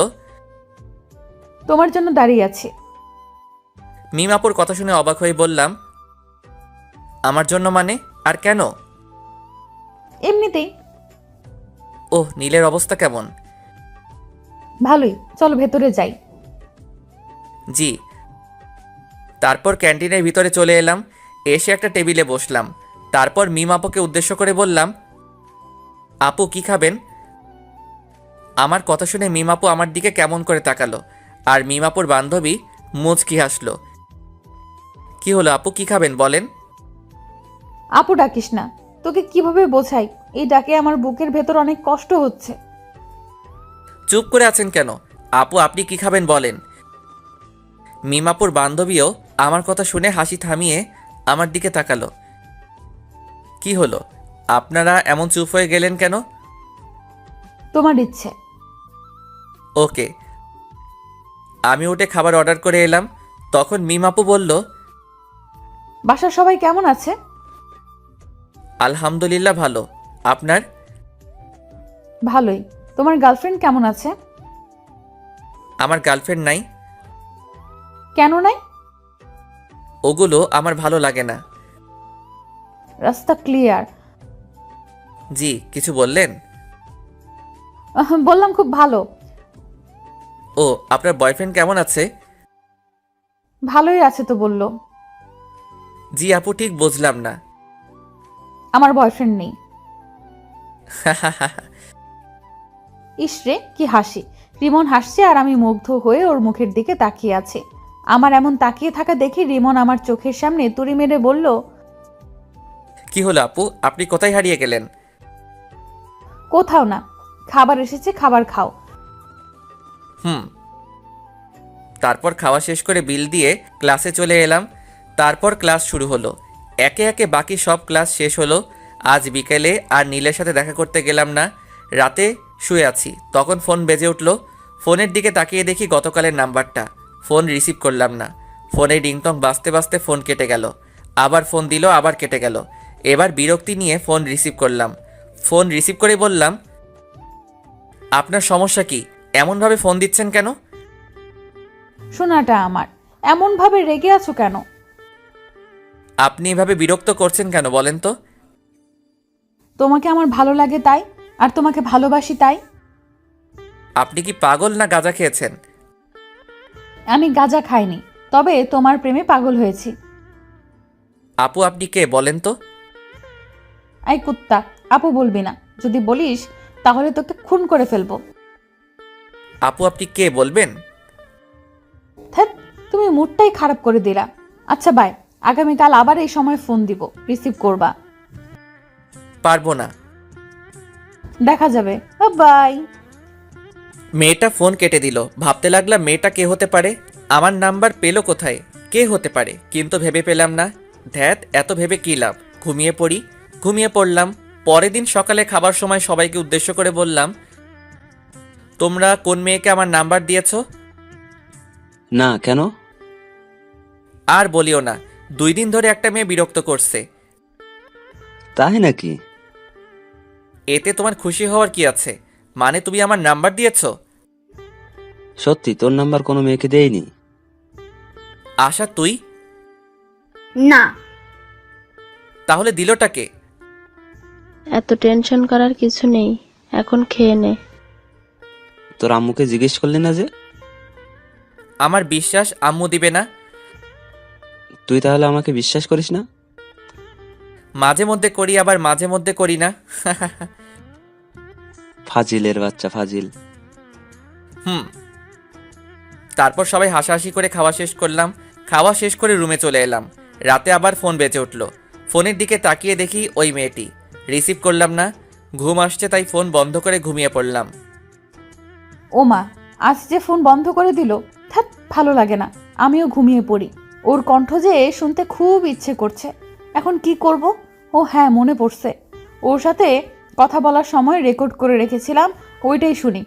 তোমার জন্য দাঁড়িয়ে আছি। মিমাপুর কথা শুনে অবাক হয়ে বললাম, আমার জন্য মানে? আর কেন? এমনিতেই। ওহ, নীলের অবস্থা কেমন? ভালোই, চলো ভেতরে যাই। জি। তারপর ক্যান্টিনের ভিতরে চলে এলাম, এসে একটা টেবিলে বসলাম। তারপর মিমাপুকে উদ্দেশ্য করে বললাম, আপু কি খাবেন? আমার কথা শুনে মিমাপু আমার দিকে কেমন করে তাকালো, আর মিমাপুর বান্ধবী মুচকি হাসলো। কি হলো আপু, কি খাবেন বলেন? আপু ডাকিস না, তোকে কিভাবে বোঝাই, এই ডাকে আমার বুকের ভেতর অনেক কষ্ট হচ্ছে। চুপ করে আছেন কেন? আপু আপনি কি খাবেন বলেন? মিমাপুর বান্ধবীও আমার কথা শুনে হাসি থামিয়ে আমার দিকে তাকালো। কি হলো, আপনারা এমন চুপ হয়ে গেলেন কেন? তোমার ইচ্ছে। ওকে। আমি উঠে খাবার অর্ডার করে এলাম। তখন মিমাপু বলল, বাসার সবাই কেমন আছে? আলহামদুলিল্লাহ ভালো। আপনার? ভালোই। তোমার গার্লফ্রেন্ড কেমন আছে? আমার গার্লফ্রেন্ড নাই। কেন নাই? ওগুলো আমার ভালো লাগে না। রাস্তা ক্লিয়ার। জি, কিছু বললেন? বললাম খুব ভালো। ও, আপনার বয়ফ্রেন্ড কেমন আছে? ভালোই আছে তো বললো। জি আপু, ঠিক বুঝলাম না। আমার বয়ফ্রেন্ড নেই। ইসরে কি হাসি! রিমন হাসছে আর আমি মুগ্ধ হয়ে ওর মুখের দিকে তাকিয়ে আছি। আমার এমন তাকিয়ে থাকা দেখে রিমন আমার চোখের সামনে তুড়ি মেরে বলল, কি হলো আপু, আপনি কোথায় হারিয়ে গেলেন? কোথাও না, খাবার এসেছে, খাবার খাও। তারপর খাওয়া শেষ করে বিল দিয়ে ক্লাসে চলে এলাম। তারপর ক্লাস শুরু হলো। একে একে বাকি সব ক্লাস শেষ হলো। আজ বিকেলে আর নীলের সাথে দেখা করতে গেলাম না। রাতে শুয়ে আছি, তখন ফোন বেজে উঠল। ফোনের দিকে তাকিয়ে দেখি গতকালের নাম্বারটা। ফোন রিসিভ করলাম না। ফোনে রিংটং বাজতে বাজতে ফোন কেটে গেল। আবার ফোন দিল, আবার কেটে গেল। এবার বিরক্তি নিয়ে ফোন রিসিভ করলাম। ফোন রিসিভ করে বললাম, আপনার সমস্যা কি? এমনভাবে ফোন দিচ্ছেন কেন? শোনাটা আমার, এমন ভাবে রেগে আছো কেন? আপনি এভাবে বিরক্ত করছেন কেন বলেন তো? তোমাকে আমার ভালো লাগে তাই, আর তোমাকে ভালোবাসি তাই। আপনি কি পাগল না গাঁজা খেয়েছেন? আমি গাঁজা খাইনি, তবে তোমার প্রেমে পাগল হয়েছি। আপু আপনি কে বলেন তো? আই কুত্তা, আপু বলবি না, যদি বলিস তাহলে তোকে খুন করে ফেলবো। আপু আপনি কে বলবেন? ধ্যাৎ, তুমি মুডটাই খারাপ করে দিলা। আচ্ছা বাই, আগামীকাল আবার এই সময় ফোন দিব, রিসিভ করবা। পারবো না। দেখা যাবে। বাই। মেয়েটা ফোন কেটে দিল। ভাবতে লাগলাম মেয়েটা কে হতে পারে, আমার নাম্বার পেলো কোথায়, কে হতে পারে, কিন্তু ভেবে পেলাম না। ধ্যাত, এত ভেবে কী লাভ, ঘুমিয়ে পড়ি। ঘুমিয়ে পড়লাম। পরের দিন সকালে খাবার সময় সবাইকে উদ্দেশ্য করে বললাম, তোমরা কোন মেয়েকে আমার নাম্বার দিয়েছো? না, কেন? আর বলিও না, 2 দিন ধরে একটা মেয়ে বিরক্ত করছে। তাই নাকি? এতে তোমার খুশি হওয়ার কি আছে? মানে তুমি আমার নাম্বার দিয়েছো? সত্যি তোর নাম্বার কোনো মেয়েকে দেয়নি? আশা তুই? না। তাহলে দিলটা কে? এত টেনশন করার কিছু নেই, এখন খেয়ে নে। তোর আম্মুকে জিজ্ঞেস করলি না যে? আমার বিশ্বাস আম্মু দিবে না। তুই তাহলে আমাকে বিশ্বাস করিস না? মাঝে মধ্যে করি, আবার মাঝে মধ্যে করি না। ফাজিলের বাচ্চা, ফাজিল। তারপর সবাই হাসাহাসি করে খাওয়া শেষ করলাম। খাওয়া শেষ করে রুমে চলে এলাম। রাতে আবার ফোন বেজে উঠল। ফোনের দিকে তাকিয়ে দেখি ওই মেয়েটি। রিসিভ করলাম না, ঘুম আসছে তাই ফোন বন্ধ করে ঘুমিয়ে পড়লাম। ও মা, আজ যে ফোন বন্ধ করে দিল। থাক, ভালো লাগে না, আমিও ঘুমিয়ে পড়ি। ওর কণ্ঠ যে শুনতে খুব ইচ্ছে করছে, এখন কি করব? ও হ্যাঁ, মনে পড়ছে, ওর সাথে কথা বলার সময় রেকর্ড করে রেখেছিলাম, ওইটাই শুনি।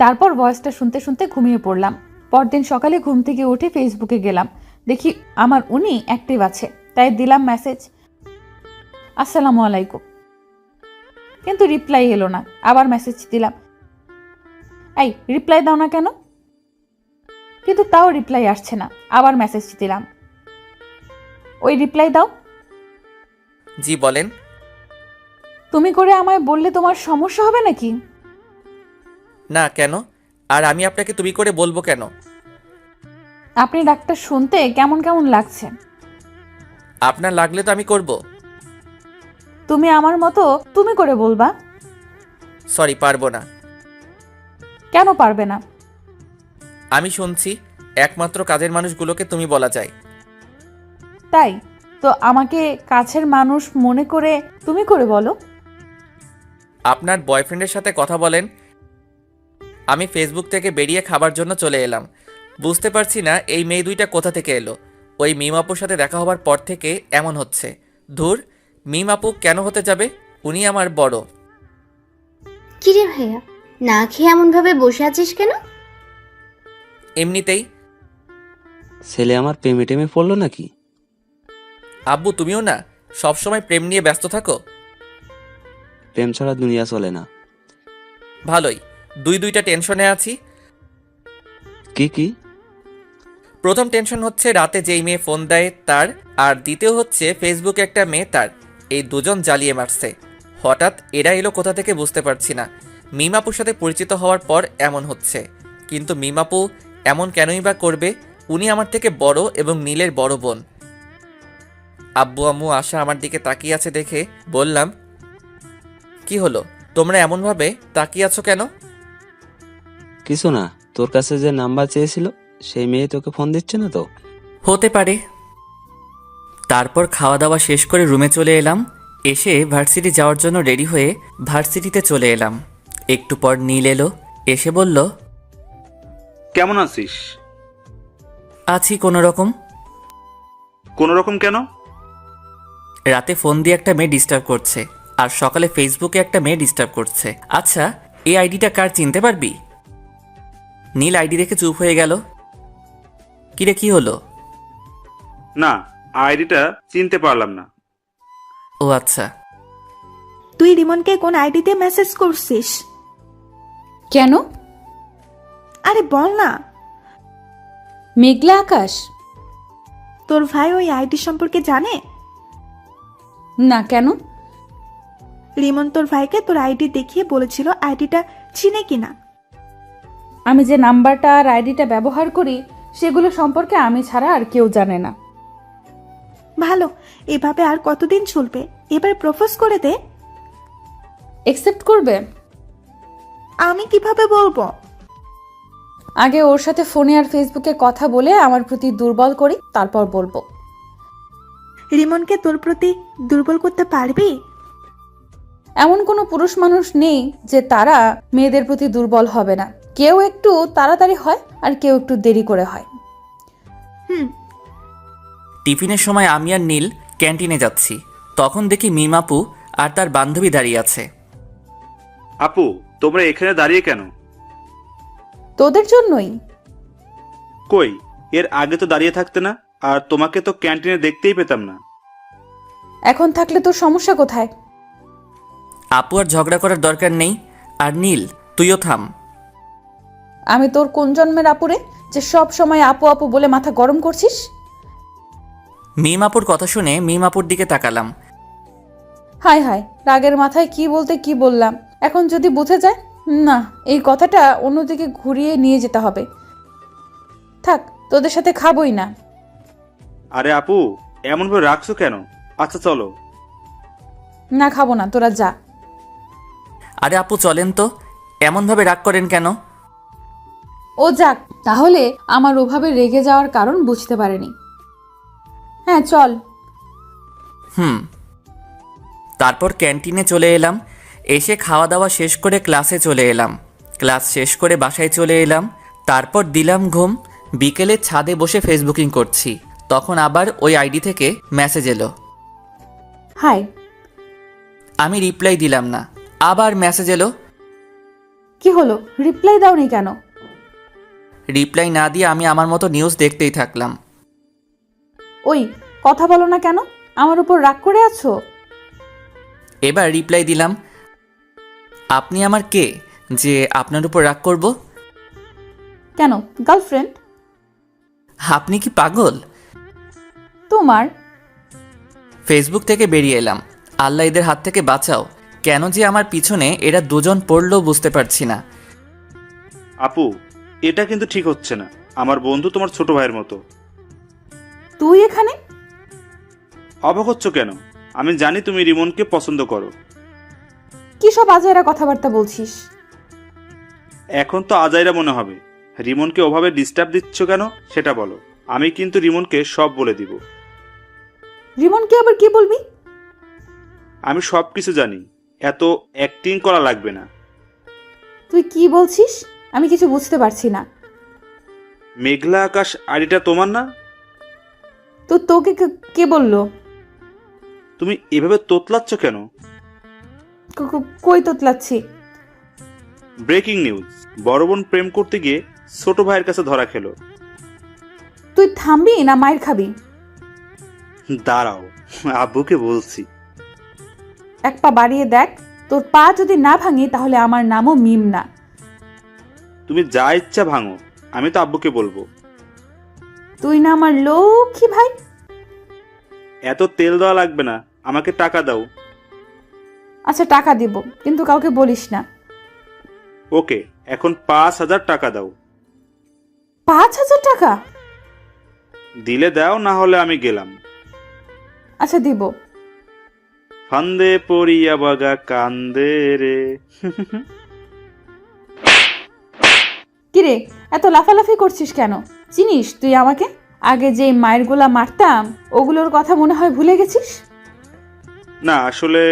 তারপর ভয়েসটা শুনতে শুনতে ঘুমিয়ে পড়লাম। পরদিন সকালে ঘুম থেকে উঠে ফেসবুকে গেলাম, দেখি আমার উনি অ্যাক্টিভ আছে, তাই দিলাম মেসেজ, আসসালামু আলাইকুম। কিন্তু রিপ্লাই এলো না। আবার মেসেজ দিলাম, এই রিপ্লাই দাও না কেন? কিন্তু তাও রিপ্লাই আসছে না। আবার মেসেজ দিলাম, ওই রিপ্লাই দাও। জি বলেন। তুমি করে আমায় বললে তোমার সমস্যা হবে নাকি? না, কেন? আর আমি আপনাকে তুমি করে বলবো কেন? আপনি ডাক্তার শুনতে কেমন কেমন লাগছে। আপনার লাগলে তো আমি করব। তুমি আমার মতো তুমি করে বলবা। সরি, পারবো না। কেন পারবে না? আমি শুনছি একমাত্র কাজের মানুষগুলোকে তুমি বলা যায়। তাই তো আমাকে কাছের মানুষ মনে করে তুমি করে বলো। আপনার বয়ফ্রেন্ডের সাথে কথা বলেন। আমি ফেসবুক থেকে বেরিয়ে খাবার জন্য চলে এলাম। বুঝতে পারছি না এই মেয়ে দুইটা কোথা থেকে এলো। ওই মিম আপুর সাথে দেখা হবার পর থেকে এমন হচ্ছে। ধুর, মিম আপু কেন হতে যাবে? উনি আমার বড়। কিরে ভাইয়া, না খেয়ে এমন ভাবে বসে আছিস কেন? এমনিতেই। ছেলে আমার প্রেমে টেমে পড়লো নাকি? আব্বু তুমিও না সবসময় প্রেম নিয়ে ব্যস্ত থাকো। প্রেম ছাড়া দুনিয়া চলে না। ভালোই, দুইটা টেনশনে আছি। কি কি? প্রথম টেনশন হচ্ছে রাতে যেই মেয়ে ফোন দেয় তার, আর দ্বিতীয় হচ্ছে ফেসবুকে একটা মেয়ে তার। এই দুজন জ্বালিয়ে মারছে। হঠাৎ এরা এলো কোথা থেকে বুঝতে পারছি না। মিমাপুর সাথে পরিচিত হওয়ার পর এমন হচ্ছে। কিন্তু মিমাপু এমন কেনই বা করবে? উনি আমার থেকে বড় এবং নীলের বড় বোন। আব্বু আম্মু আশা আমার দিকে তাকিয়ে আছে দেখে বললাম, কি হলো, তোমরা এমনভাবে তাকিয়ে আছো কেন? কিছু না, তোর কাছে যে নাম্বার চেয়েছিল সেই মেয়ে তোকে ফোন দিচ্ছে না তো? হতে পারে। তারপর খাওয়া দাওয়া শেষ করে রুমে চলে এলাম। এসে ভার্সিটি যাওয়ার জন্য রেডি হয়ে ভার্সিটিতে চলে এলাম। একটু পর নীল এলো, এসে বলল, কেমন আছিস? আছি কোনো রকম। কোনো রকম কেন? রাতে ফোন দিয়ে একটা মেয়ে ডিস্টার্ব করছে, আর সকালে ফেসবুকে একটা মেয়ে ডিস্টার্ব করছে। আচ্ছা, এই আইডিটা কার চিনতে পারবি? নীল আইডি দেখে চুপ হয়ে গেল। কিরে, কি হলো? না, আইডিটা চিনতে পারলাম না। ও আচ্ছা। তুই রিমনকে কোন আইডিতে মেসেজ করছিস? কেন? আরে বল না। মেঘলা আকাশ? তোর ভাই ওই আইডি সম্পর্কে জানে? না, কেন? রিমন তোর ভাইকে তোর আইডি দেখিয়ে বলেছিল আইডিটা চিনে কিনা। আমি যে নাম্বারটা আর আইডিটা ব্যবহার করি সেগুলো সম্পর্কে আমি ছাড়া আর কেউ জানে না। ভালো, এভাবে আর কতদিন চলবে? এবার প্রপোজ করে দে। একসেপ্ট করবে? আমি কিভাবে বলবো? আগে ওর সাথে ফোনে আর ফেসবুকে কথা বলে আমার প্রতি দুর্বল করি, তারপর বলবো। রিমনকে তোর প্রতি দুর্বল করতে পারবি? এমন কোনো পুরুষ মানুষ নেই যে তারা মেয়েদের প্রতি দুর্বল হবে না। কেউ একটু তাড়াতাড়ি হয় আর কেউ একটু দেরি করে হয়। হুম। টিফিনের সময় আমি আর নীল ক্যান্টিনে যাচ্ছি। তখন দেখি মিম আপু আর তার বান্ধবী দাঁড়িয়ে আছে। আপু, তোমরা এখানে দাঁড়িয়ে কেন? তোদের জন্যই। কই, এর আগে তো দাঁড়িয়ে থাকতে না, আর তোমাকে তো ক্যান্টিনে দেখতেই পেতাম না। এখন থাকলে তোর সমস্যা কোথায়? আপু আর ঝগড়া করার দরকার নেই। আর নীল, তুইও থাম। আমি তোর কোন জন্মের আপুরে যে সব সময় আপু আপু বলে মাথা গরম করছিস? মিম আপুর কথা শুনে মিম আপুর দিকে তাকালাম। হায় হায়, রাগের মাথায় কি বলতে কি বললাম। এখন যদি বুঝে যায়, না, এই কথাটা অন্যদিকে ঘুরিয়ে নিয়ে যেতে হবে। থাক, তোদের সাথে খাবোই না। আরে আপু, এমনভাবে রাখছো কেন? আচ্ছা চলো। না, খাবো না, তোরা যা। আরে আপু চলেন তো, এমনভাবে রাগ করেন কেন? ও যাক, তাহলে আমার ওভাবে রেগে যাওয়ার কারণ বুঝতে পারেনি। হ্যাঁ চল। তারপর ক্যান্টিনে চলে এলাম। এসে খাওয়া দাওয়া শেষ করে ক্লাসে চলে এলাম। ক্লাস শেষ করে বাসায় চলে এলাম। তারপর দিলাম ঘুম। বিকেলে ছাদে বসে ফেসবুকিং করছি, তখন আবার ওই আইডি থেকে মেসেজ এলো। হাই। আমি রিপ্লাই দিলাম না। আবার মেসেজ এলো। কি হলো, রিপ্লাই দাওনি কেন? রিপ্লাই না দিয়ে আমি আমার মতো নিউজ দেখতেই থাকলাম। ওই, কথা বলো না কেন? আমার উপর রাগ করে আছো? এবার রিপ্লাই দিলাম, আপনি আমার কে যে আপনার উপর রাগ করব? কেন, গার্লফ্রেন্ড? আপনি কি পাগল? তোমার? ফেসবুক থেকে বেরিয়ে এলাম। আল্লাহ এদের হাত থেকে বাঁচাও। কেন যে আমার পিছনে এরা দুজন পড়লো বুঝতে পারছি না। আপু, এটা কিন্তু ঠিক হচ্ছে না। আমার বন্ধু তোমার ছোট ভাইয়ের মতো। তুই এখানে? অবাক হচ্ছ কেন? আমি জানি তুমি রিমনকে পছন্দ করো। কি সব আজাইরা কথাবার্তা বলছিস? এখন তো আজাইরা মনে হবে। রিমনকে ওভাবে ডিস্টার্ব দিচ্ছ কেন সেটা বলো। আমি কিন্তু রিমনকে সব বলে দিব। রিমনকে আবার কি বলবি? আমি সব কিছু জানি, এত অ্যাক্টিং করা লাগবে না। তুই কি বলছিস? আমি কিছু বুঝতে পারছি না। মেঘলা আকাশ আইডিটা তোমার না? তো তোকে কে বললো? তুমি এভাবে তোতলাচ্ছ কেন? কই তোতলাচ্ছি? ব্রেকিং নিউজ, বড় বোন প্রেম করতে গিয়ে ছোট ভাইয়ের কাছে ধরা খেলো। তুই থামবি না মায়ের খাবি? দাঁড়াও, আব্বুকে বলছি। এক পা বাড়িয়ে দেখ, তোর পা যদি না ভাঙি তাহলে আমার নামও মিম না। তুমি যা ইচ্ছা ভাঙো, আমি তো আব্বুকে বলবো। তুই না আমার লক্ষ্মী ভাই? এত তেল দেওয়া লাগবে না, আমাকে টাকা দাও। আচ্ছা টাকা দিব, কিন্তু কাউকে বলিস না। ওকে, এখন 5,000 টাকা দাও। 5,000 টাকা? দিলে দাও, না হলে আমি গেলাম। আচ্ছা দিব। ফান্দে পড়িয়া বাগা কান্দে রে। কিরে, এত লাফালাফি করছিস কেন? চিনিস তুই আমাকে? আগে যে মায়ের গোলা মারতাম ওগুলোর কথা মনে হয় ভুলে গেছিস? না আসলে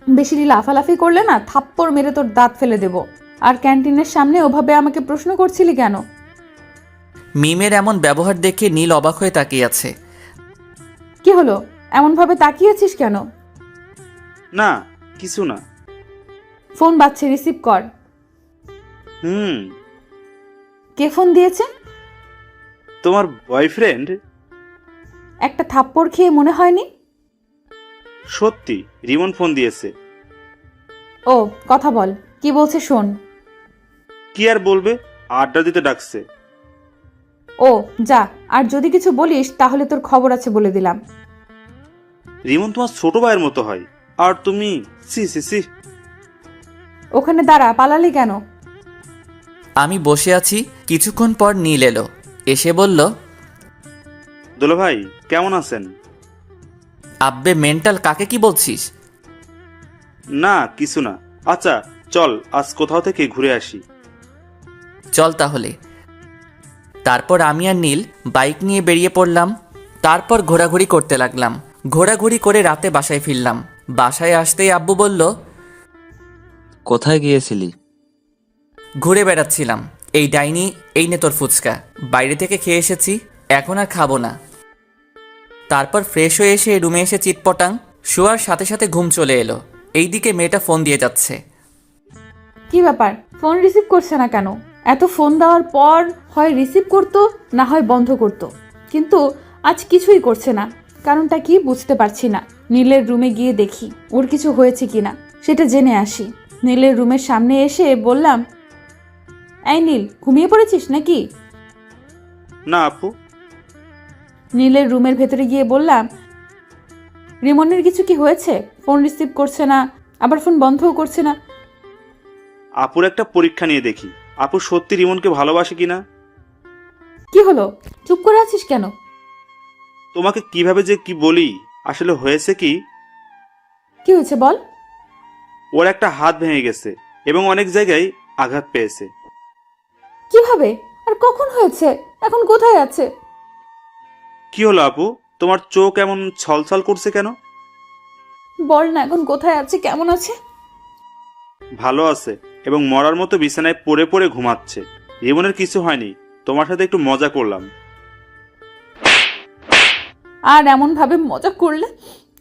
বেশি লাফালাফি করলে না থাপ্পড় মেরে তোর দাঁত ফেলে দেব। আর ক্যান্টিনের সামনে ওভাবে আমাকে প্রশ্ন করছিলি কেন? মিমের এমন ব্যবহার দেখে নীল অবাক হয়ে তাকিয়ে আছে। কি হলো, এমন ভাবে তাকিয়েছিস কেন? না, কিছু না। ফোন বাজছে, রিসিভ কর। কে ফোন দিয়েছে? তোমার বয়ফ্রেন্ড। একটা থাপ্পড় খেয়ে মনে হয়নি? সত্যি, রিমন ফোন দিয়েছে। ও, কথা বল, কি বলছে শোন। কি আর বলবে, আড্ডা দিতে ডাকছে। ও যা, আর যদি কিছু বলিস তাহলে তোর খবর আছে বলে দিলাম। রিমন তোমার ছোট ভাইয়ের মতো হয়, আর তুমি সি সি সি। ওখানে দাঁড়া, পালালি কেন? আমি বসে আছি। কিছুক্ষণ পর নীল এলো। এসে বলল, দুলা ভাই কেমন আছেন? আব্বে মেন্টাল, কাকে কি বলছিস? না কিছু না। আচ্ছা চল, আজ কোথাও থেকে ঘুরে আসি। চল তাহলে। তারপর আমি আর নীল বাইক নিয়ে বেরিয়ে পড়লাম। তারপর ঘোরাঘুরি করতে লাগলাম। ঘোরাঘুরি করে রাতে বাসায় ফিরলাম। বাসায় আসতেই আব্বু বলল, কোথায় গিয়েছিলি? ঘুরে বেড়াচ্ছিলাম। এই ডাইনি, এই নে তোর ফুচকা, বাইরে থেকে খেয়ে এসেছি, এখন আর খাবো না। তারপর ফ্রেশ হয়ে এসে রুমে এসে চিটপটাং, শোয়ার সাথে সাথে ঘুম চলে এলো। এইদিকে মেয়েটা ফোন দিয়ে যাচ্ছে। কি ব্যাপার, ফোন রিসিভ করছে না কেন? এত ফোন দেওয়ার পর হয় রিসিভ করতো, না হয় বন্ধ করতো, কিন্তু আজ কিছুই করছে না। কারণটা কি বুঝতে পারছি না। নীলের রুমে গিয়ে দেখি ওর কিছু হয়েছে কিনা, সেটা জেনে আসি। নীলের রুমের সামনে এসে বললাম, এই নীল, ঘুমিয়ে পড়েছিস নাকি? না আপু। নীলের রুমের ভেতরে গিয়ে বললাম, রিমনের কিছু কি হয়েছে? ফোন রিসিভ করছে না, আবার ফোন বন্ধও করছে না। আপুর একটা পরীক্ষা নিয়ে দেখি, আপু সত্যি রিমনকে ভালোবাসে কিনা। কি হলো, চুপ করে আছিস কেন? তোমাকে কিভাবে যে কি বলি, আসলে হয়েছে কি, কি হয়েছে বল। ওর একটা হাত ভেঙে গেছে এবং অনেক জায়গায় আঘাত পেয়েছে। কিভাবে আর কখন হয়েছে? এখন কোথায় আছে? কি হলো আপু, তোমার চোখ এমন ছলছল করছে কেন? বল না, এখন কোথায় আছে, কেমন আছে? ভালো আছে এবং মরার মতো বিছানায় পড়ে পড়ে ঘুমাচ্ছে। রিমনের কিছু হয়নি, তোমার সাথে একটু মজা করলাম। আর এমন ভাবে মজা করলে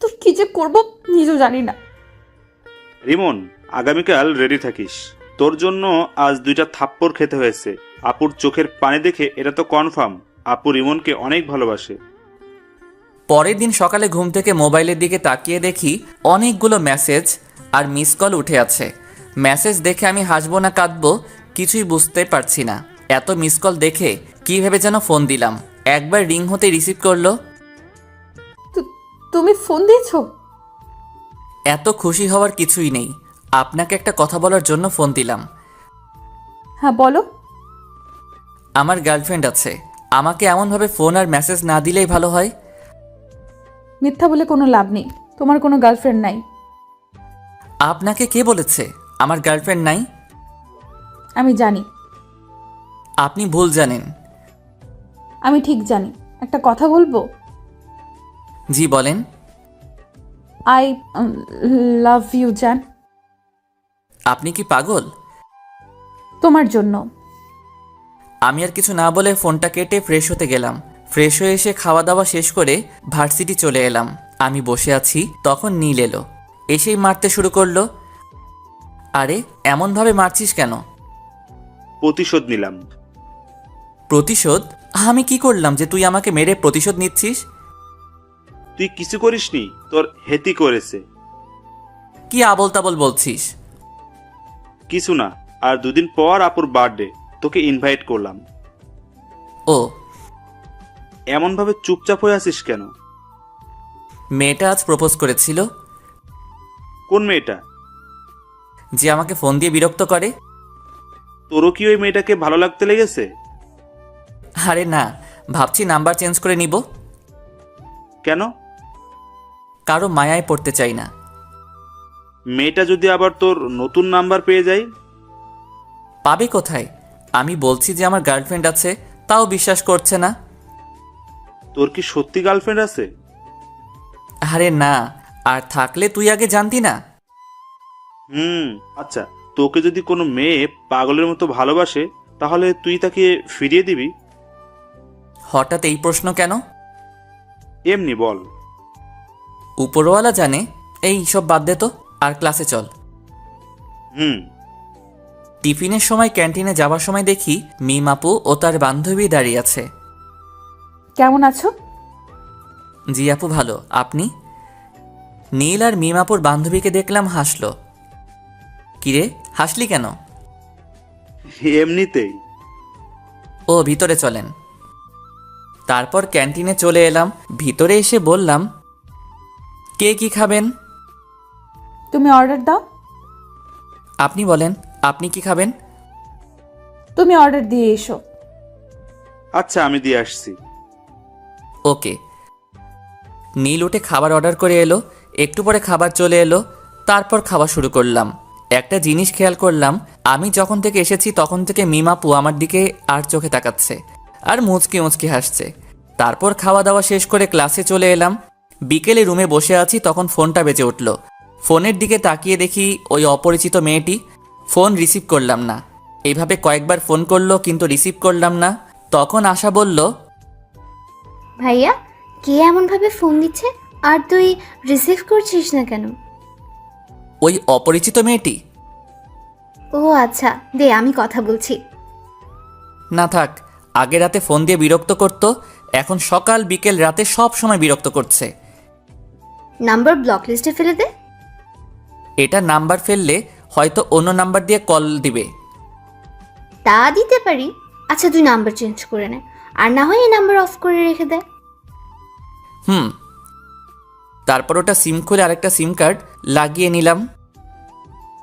তোর কি যে করবো নিজেও জানি না। রিমন, আগামীকাল রেডি থাকিস। তোর জন্য আজ 2টা থাপ্পড় খেতে হয়েছে। আপুর চোখের পানি দেখে এটা তো কনফার্ম আপু রিমনকে অনেক ভালোবাসে। পরের দিন সকালে ঘুম থেকে মোবাইলের দিকে তাকিয়ে দেখি অনেকগুলো মেসেজ আর মিস কল উঠে আছে। মেসেজ দেখে আমি হাসবো না কাঁদবো কিছুই বুঝতে পারছি না। এত মিস কল দেখে কী ভেবে যেন ফোন দিলাম। একবার রিং হতে রিসিভ করলো। তুমি ফোন দিয়েছো? এত খুশি হওয়ার কিছুই নেই, আপনাকে একটা কথা বলার জন্য ফোন দিলাম। হ্যাঁ বলো। আমার গার্লফ্রেন্ড আছে, আমাকে এমনভাবে ফোন আর মেসেজ না দিলেই ভালো হয়। মিথ্যা বলে কোনো লাভ নেই, তোমার কোনো গার্লফ্রেন্ড নাই। আপনাকে কে বলেছে আমার গার্লফ্রেন্ড নাই? আমি জানি। আপনি ভুল জানেন। আমি ঠিক জানি। একটা কথা বলবো? জি বলেন। আই লাভ ইউ জান। আপনি কি পাগল? তোমার জন্য। আমি আর কিছু না বলে ফোনটা কেটে ফ্রেশ হতে গেলাম। ফ্রেশ হয়ে এসে খাওয়া দাওয়া শেষ করে ভার্সিটি চলে এলাম। আমি বসে আছি, তখন নীল এলো। এসেই মারতে শুরু করলো। আরে এমনভাবে মারছিস কেন? প্রতিশোধ নিলাম। প্রতিশোধ? আমি কি করলাম যে তুই আমাকে মেরে প্রতিশোধ নিচ্ছিস? তুই কিছু করিসনি, তোর হেতি করেছে। কি আবল তাবল বলছিস? কিছু না, আর 2 দিন পর আপুর বার্থডে, তোকে ইনভাইট করলাম। ও, এমনভাবে চুপচাপ হয়ে আছিস কেন? মেয়েটা আজ প্রপোজ করেছিল। কোন মেয়েটা? যে আমাকে ফোন দিয়ে বিরক্ত করে। তোরও কি ওই মেয়েটাকে ভালো লাগতে লেগেছে? আরে না, ভাবছি নাম্বার চেঞ্জ করে নিব। কেন? কারো মায়ায় পড়তে চাই না। মেয়েটা যদি আবার তোর নতুন নাম্বার পেয়ে যায়? পাবে কোথায়? আমি বলছি যে আমার গার্লফ্রেন্ড আছে, তাও বিশ্বাস করছে না। তোর কি সত্যি গার্লফ্রেন্ড আছে? আরে না, আর থাকলে তুই আগে জানতি না। আচ্ছা, তোকে যদি কোনো মেয়ে পাগলের মতো ভালোবাসে তাহলে তুই তাকে ফিরিয়ে দিবি? হঠাৎ এই প্রশ্ন কেন? এমনি বল। উপরওয়ালা জানে। এই সব বাদ দে তো, আর ক্লাসে চল। টিফিনের সময় ক্যান্টিনে যাওয়ার সময় দেখি মিম আপু ও তার বান্ধবী দাঁড়িয়ে আছে। কেমন আছো? জি আপু ভালো, আপনি? নীল আর মিম আপুর বান্ধবীকে দেখলাম হাসলো। কিরে হাসলি কেন? এমনিতেই। ও ভিতরে চলেন। তারপর ক্যান্টিনে চলে এলাম। ভিতরে এসে বললাম, কে কি খাবেন? তুমি অর্ডার দাও। আপনি বলেন, আপনি কি খাবেন? তুমি অর্ডার দিয়ে এসো। আচ্ছা, আমি দিয়ে আসছি। ওকে। নীল উঠে খাবার অর্ডার করে এলো। একটু পরে খাবার চলে এলো। তারপর খাওয়া শুরু করলাম। একটা জিনিস খেয়াল করলাম, আমি যখন থেকে এসেছি তখন থেকে মিম আপু আমার দিকে আর চোখে তাকাচ্ছে আর মুচকি মুচকি হাসছে। তারপর খাওয়া দাওয়া শেষ করে ক্লাসে চলে এলাম। বিকেলে রুমে বসে আছি, তখন ফোনটা বেজে উঠল। ফোনের দিকে তাকিয়ে দেখি ওই অপরিচিত মেয়েটি। ফোন রিসিভ করলাম না। এইভাবে কয়েকবার ফোন করলো কিন্তু রিসিভ করলাম না। তখন আশা বলল, ভাইয়া, কে এমনভাবে ফোন দিচ্ছে আর তুই রিসিভ করছিস না কেন? ওই অপরিচিত মেয়েটি। ও আচ্ছা, দে আমি কথা বলছি। না থাক, আগে রাতে ফোন দিয়ে বিরক্ত করত, এখন সকাল বিকেল রাতে সব সময় বিরক্ত করছে। নাম্বার ব্লক লিস্টে ফেলে দে। এটা নাম্বার ফেললে হয়তো অন্য নাম্বার দিয়ে কল দিবে। তা দিতে পারি। আচ্ছা তুই নাম্বার চেঞ্জ করে নে, আর না হয় এই নাম্বার অফ করে রেখে দে। তারপর ওটা সিম খুলে আরেকটা সিম কার্ড লাগিয়ে নিলাম।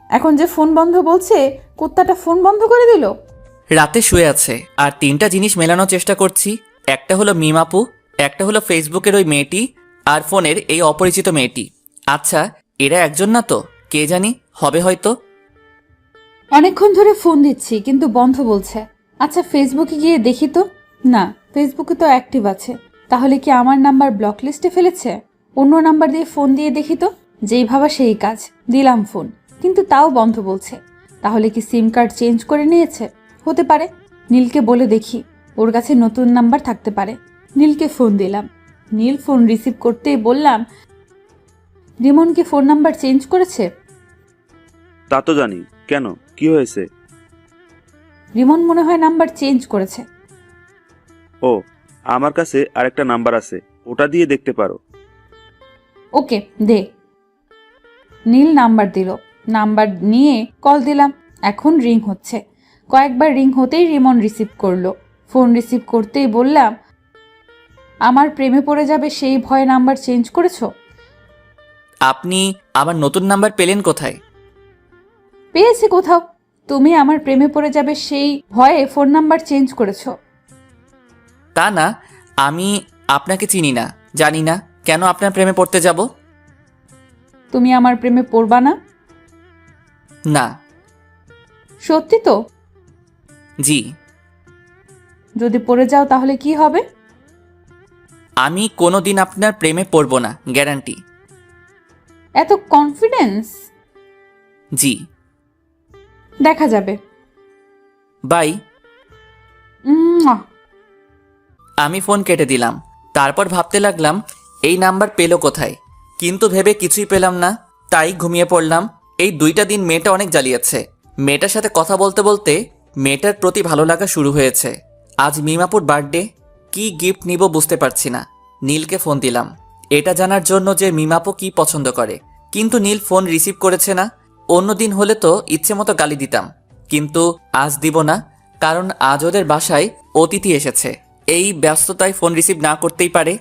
এখন যে ফোন বন্ধ বলছে, কুত্তাটা ফোন বন্ধ করে দিল। রাতে শুয়ে আছে আর 3টা জিনিস মেলানোর চেষ্টা করছি। একটা হলো মিম আপু, একটা হলো ফেসবুকের ওই মেয়েটি, আর ফোনের এই অপরিচিত মেয়েটি। আচ্ছা এরা একজন না তো? কে জানি, হবে হয়তো। অনেকক্ষণ ধরে ফোন দিচ্ছি কিন্তু বন্ধ বলছে। আচ্ছা ফেসবুকে গিয়ে দেখি তো। না, ফেসবুকে তো অ্যাক্টিভ আছে। তাহলে কি আমার নাম্বার ব্লক লিস্টে ফেলেছে? অন্য নাম্বার দিয়ে ফোন দিয়ে দেখি তো। যেই ভাবা সেই কাজ, দিলাম ফোন, কিন্তু তাও বন্ধ বলছে। তাহলে কি সিম কার্ড চেঞ্জ করে নিয়েছে? হতে পারে। নীলকে বলে দেখি, ওর কাছে নতুন নাম্বার থাকতে পারে। নীলকে ফোন দিলাম। নীল ফোন রিসিভ করতেই বললাম, রিমন কি ফোন নাম্বার চেঞ্জ করেছে? তা তো জানি, কেন, কি হয়েছে? রিমন মনে হয় নাম্বার চেঞ্জ করেছে। ও, আমার কাছে আরেকটা নাম্বার আছে, ওটা দিয়ে দেখতে পারো। ওকে, দে। নীল নাম্বার দিল। নাম্বার নিয়ে কল দিলাম। এখন রিং হচ্ছে। কয়েকবার রিং হতেই রিমন রিসিভ করলো। ফোন রিসিভ করতেই বললাম, আমার প্রেমে পড়ে যাবে সেই ভয়ে নাম্বার চেঞ্জ করেছো? আপনি আমার নতুন নাম্বার পেলেন কোথায়? পেয়েছি কোথাও। তুমি আমার প্রেমে পড়ে যাবে সেই ভয়ে ফোন নাম্বার চেঞ্জ করেছো। তা না, আমি আপনাকে চিনি না, জানি না, কেন আপনার প্রেমে পড়তে যাব? তুমি আমার প্রেমে পড়বা না? না। সত্যি তো? জি। যদি পড়ে যাও তাহলে কি হবে? আমি কোনোদিন আপনার প্রেমে পড়ব না, গ্যারান্টি। এত কনফিডেন্স? জি। দেখা যাবে। বাই। উম্মুয়া। আমি ফোন কেটে দিলাম। তারপর ভাবতে লাগলাম এই নাম্বার পেলো কোথায়, কিন্তু ভেবে কিছুই পেলাম না। তাই ঘুমিয়ে পড়লাম। এই 2টা দিন মেয়েটা অনেক জ্বালিয়েছে। মেয়েটার সাথে কথা বলতে বলতে মেয়েটার প্রতি ভালো লাগা শুরু হয়েছে। আজ মিমাপুর বার্থডে, কি গিফট নিব বুঝতে পারছি না। নীলকে ফোন দিলাম এটা জানার জন্য যে মিমাপু কি পছন্দ করে, কিন্তু নীল ফোন রিসিভ করেছে না। অন্য দিন হলে তো ইচ্ছে মতো গালি দিতাম, কিন্তু আজ দিব না, কারণ আজ ওদের বাসায় অতিথি এসেছে। এই ব্যস্ততায় ফোন রিসিভ না করতেই পারে।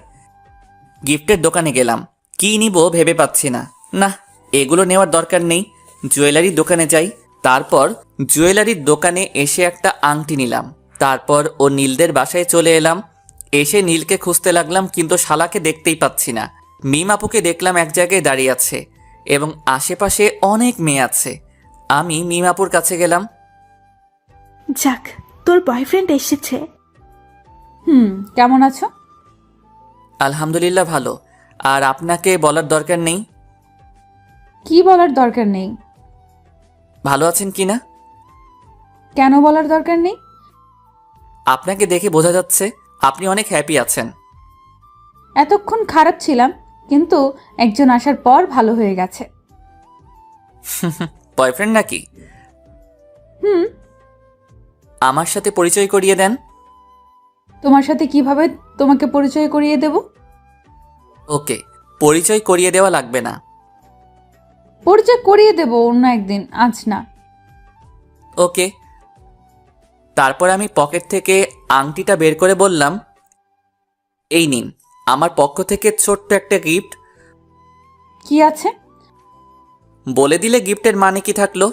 গিফটের দোকানে গেলাম, কি নিব ভেবে পাচ্ছি না। না, এগুলো নেওয়ার দরকার নেই, জুয়েলারির দোকানে যাই। তারপর জুয়েলারির দোকানে এসে একটা আংটি নিলাম। তারপর ও নীলদের বাসায় চলে এলাম। এসে নীলকে খুঁজতে লাগলাম, কিন্তু শালাকে দেখতেই পাচ্ছি না। মিমাপুকে দেখলাম এক জায়গায় দাঁড়িয়ে আছে এবং আশেপাশে অনেক মেয়ে আছে। আমি মিমাপুর কাছে গেলাম। যাক, তোর বয়ফ্রেন্ড এসেছে। কেমন আছো? আলহামদুলিল্লাহ ভালো। আর আপনাকে বলার দরকার নেই। কি বলার দরকার নেই? ভালো আছেন কি না? কেন বলার দরকার নেই? আপনাকে দেখে বোঝা যাচ্ছে আপনি অনেক হ্যাপি আছেন। এতক্ষণ খারাপ ছিলাম, কিন্তু একজন আসার পর ভালো হয়ে গেছে। বয়ফ্রেন্ড নাকি? হুম। আমার সাথে পরিচয় করিয়ে দেন। তোমার সাথে কিভাবে তোমাকে পরিচয় করিয়ে দেব? ওকে, পরিচয় করিয়ে দেওয়া লাগবে না। পরিচয় করিয়ে দেব অন্য একদিন, আজ না। ওকে। তারপর আমি পকেট থেকে আংটিটা বের করে বললাম, এই নিন আমার পক্ষ থেকে ছোট্ট একটা গিফট। কি আছে? বলে দিলে গিফটের মানে কি থাকলো?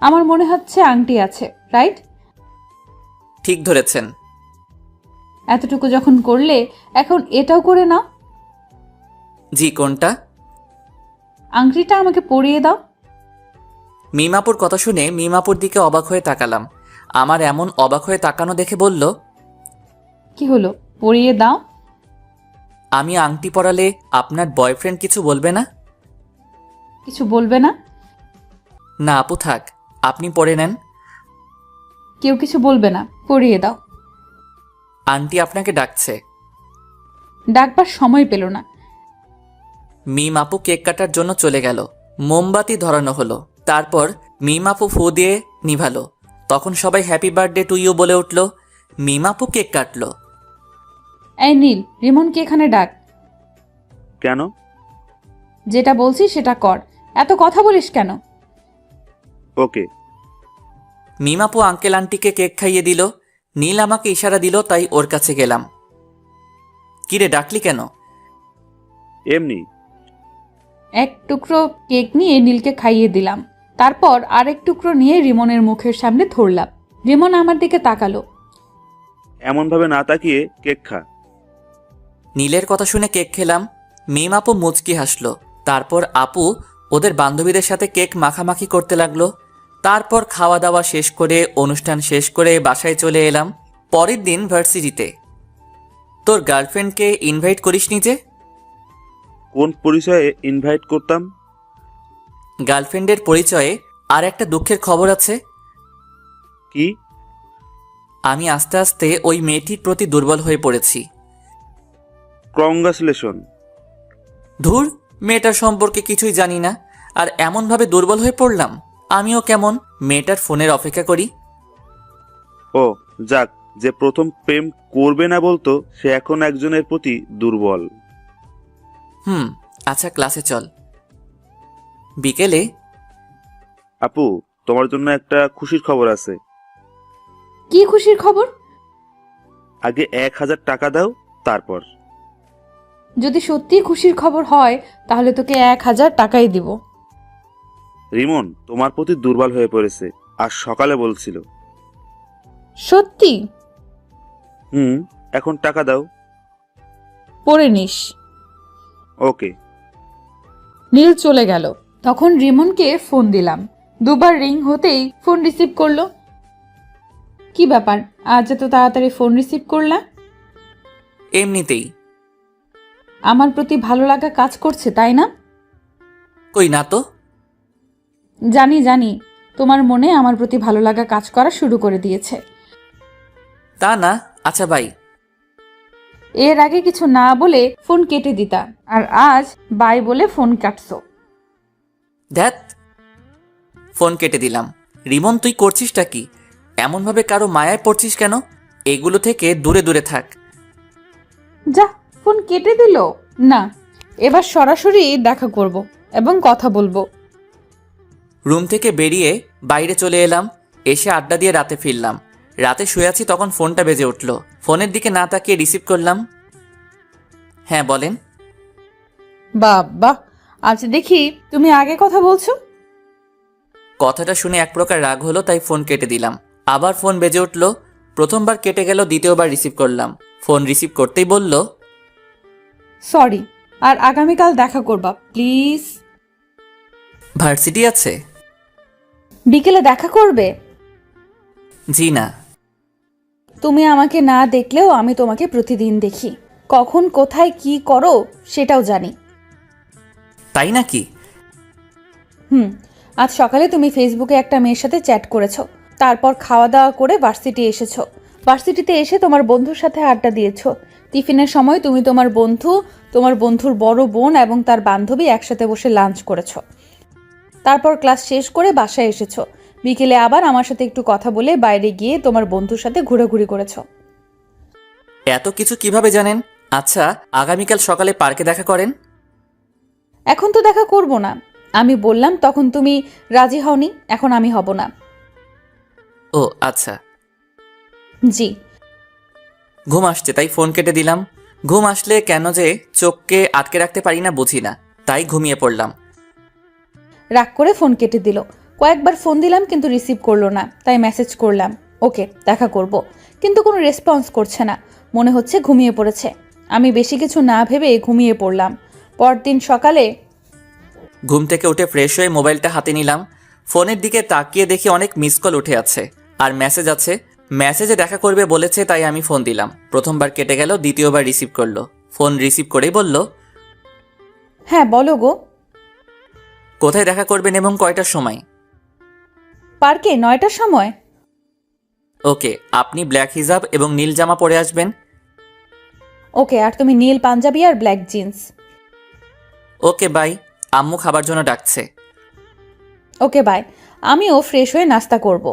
আমার মনে হচ্ছে আংটি আছে, রাইট? ঠিক ধরেছেন। এতটুকু যখন করলে, এখন এটাও করে নাও। জি, কোনটা? আংটিটা আমাকে পরিয়ে দাও। মিমাপুর কথা শুনে মিমাপুর দিকে অবাক হয়ে তাকালাম। আমার এমন অবাক হয়ে তাকানো দেখে বলল, কি হলো, পরিয়ে দাও। আমি আংটি পরালে আপনার বয়ফ্রেন্ড কিছু বলবে না? কিছু বলবে না? না আপু থাক, আপনি পরে নেন। কেউ কিছু বলবে না, পরিয়ে দাও। আন্টি আপনাকে ডাকছে। ডাকবার সময় পেল না। মিম আপু কেক কাটার জন্য চলে গেল। মোমবাতি ধরানো হলো। তারপর মিম আপু ফু দিয়ে নিভালো। তখন সবাই হ্যাপি বার্থডে টু ইউ বলে উঠল। মিম আপু কেক কাটলো। এই নীল, রিমনকে এখানে ডাক। কেন? যেটা বলছি সেটা কর, এত কথা বলিস কেন? ওকে। মিম আপু আঙ্কেল আন্টিকে কেক খাইয়ে দিল। নীল আমাকে ইশারা দিল, তাই ওর কাছে গেলাম। কিরে ডাকলি কেন? এমনি। এক টুকরো কেক নিয়ে নীলকে খাইয়ে দিলাম। তারপর আরেক টুকরো নিয়ে রিমনের মুখের সামনে ধরলাম। রিমন আমার দিকে তাকালো। এমনভাবে না তাকিয়ে কেক খা। নীলের কথা শুনে কেক খেলাম। মিম আপু মুচকি হাসলো। তারপর আপু ওদের বান্ধবীদের সাথে কেক মাখামাখি করতে লাগলো। তারপর খাওয়া দাওয়া শেষ করে অনুষ্ঠান শেষ করে বাসায় চলে এলাম। পরের দিন ভার্সিটিতে। তোর গার্লফ্রেন্ডকে ইনভাইট করিসনি যে? কোন পরিচয়ে ইনভাইট করতাম? গার্লফ্রেন্ডের পরিচয়ে আর একটা দুঃখের খবর আছে। কি? আমি আস্তে আস্তে ওই মেয়েটির প্রতি দুর্বল হয়ে পড়েছি। কংগ্রাচুলেশন। ধুর, মেয়েটার সম্পর্কে কিছুই জানি না, আর এমনভাবে দুর্বল হয়ে পড়লাম। আমিও কেমন মেয়েটার ফোনের অপেক্ষা করি। ও যাক, যে প্রথম প্রেম করবে না বলতো সে এখন একজনের প্রতি দুর্বল। আচ্ছা, ক্লাসে চল। বিকেলে। আপু, তোমার জন্য একটা খুশির খবর আছে। কি খুশির খবর? আগে 1000 টাকা দাও, তারপর। যদি সত্যি খুশির খবর হয় তাহলে তোকে 1000 টাকাই দিব। রিমন তোমার প্রতি দুর্বল হয়ে পড়েছে, আর সকালে বলছিল। সত্যি? এখন টাকা দাও। পরে নিস। ওকে। নীল চলে গেল। তখন রিমনকে ফোন দিলাম। দুবার রিং হতেই ফোন রিসিভ করলো। কি ব্যাপার, আজ এত তাড়াতাড়ি ফোন রিসিভ করলা? এমনিতেই। আমার প্রতি ভালো লাগা কাজ করছে, তাই না? কই না তো। জানি জানি, তোমার মনে আমার প্রতি ভালো লাগা কাজ করা শুরু করে দিয়েছে। তা না। আচ্ছা বাই। এর আগে কিছু না বলে ফোন কেটে দিতা, আর আজ বাই বলে ফোন কাটছো। ধ্যাত। ফোন কেটে দিলাম। রিমন, তুই করছিসটা কি? এমনভাবে কারো মায়ায় পড়ছিস কেন? এগুলো থেকে দূরে দূরে থাক। যা, ফোন কেটে দিল। না, এবার সরাসরি দেখা করব এবং কথা বলবো। রুম থেকে বেরিয়ে বাইরে চলে এলাম। এসে আড্ডা দিয়ে রাতে ফিরলাম। রাতে শুয়ে আছি, তখন ফোনটা বেজে উঠল। ফোনের দিকে না তাকিয়ে রিসিভ করলাম। হ্যাঁ বলেন। বাবা, আজ দেখি তুমি আগে কথা বলছো। কথাটা শুনে এক প্রকার রাগ হলো, তাই ফোন কেটে দিলাম। আবার ফোন বেজে উঠল। প্রথমবার কেটে গেল, দ্বিতীয়বার রিসিভ করলাম। ফোন রিসিভ করতেই বলল, সরি, আর আগামীকাল দেখা করবা প্লিজ। ভার্সিটি আছে? বিকেলে দেখা করবে? জি না। তুমি আমাকে না দেখলেও আমি তোমাকে প্রতিদিন দেখি। কখন কোথায় কি করো সেটাও জানি। তাই নাকি? আজ সকালে তুমি ফেসবুকে একটা মেয়ের সাথে চ্যাট করেছো, তারপর খাওয়া দাওয়া করে ভার্সিটি এসেছো। ভার্সিটিতে এসে তোমার বন্ধুর সাথে আড্ডা দিয়েছো। টিফিনের সময় তুমি তোমার বন্ধু, তোমার বন্ধুর বড় বোন এবং তার বান্ধবী একসাথে বসে লাঞ্চ করেছো। তারপর ক্লাস শেষ করে বাসায় এসেছো। বিকেলে আবার আমার সাথে একটু কথা বলে বাইরে গিয়ে তোমার বন্ধুর সাথে ঘোরাঘুরি করেছো। এত কিছু কিভাবে জানেন? আচ্ছা, আগামীকাল সকালে পার্কে দেখা করেন। এখন তো দেখা করব না। আমি বললাম তখন তুমি রাজি হওনি, এখন আমি হব না। ও আচ্ছা। জি। ঘুম আসছে তাই ফোন কেটে দিলাম। ঘুম আসলে কেন যে চোখকে আটকে রাখতে পারি না বুঝি না, তাই ঘুমিয়ে পড়লাম। রাগ করে ফোন কেটে দিল। কয়েকবার ফোন দিলাম কিন্তু রিসিভ করলো না, তাই মেসেজ করলাম ওকে দেখা করব, কিন্তু কোনো রেসপন্স করছে না। মনে হচ্ছে ঘুমিয়ে পড়েছে। আমি বেশি কিছু না ভেবে ঘুমিয়ে পড়লাম। পরদিন সকালে ঘুম থেকে উঠে ফ্রেশ হয়ে মোবাইলটা হাতে নিলাম। ফোনের দিকে তাকিয়ে দেখি অনেক মিস কল উঠে আছে আর মেসেজ আছে। মেসেজে দেখা করবে বলেছে, তাই আমি ফোন দিলাম। প্রথমবার কেটে গেল, দ্বিতীয়বার রিসিভ করলো। ফোন রিসিভ করেই বলল, হ্যাঁ বলো গো। কোথায় দেখা করবেন এবং কয়টার সময়? পার্কে 9টার সময়। ওকে, আপনি ব্ল্যাক হিজাব এবং নীল জামা পরে আসবেন। ওকে, আর তুমি নীল পাঞ্জাবি আর ব্ল্যাক জিন্স। Okay bye. আম্মু খাবার জন্য ডাকছে। Okay bye. আমিও ফ্রেশ হয়ে নাস্তা করব।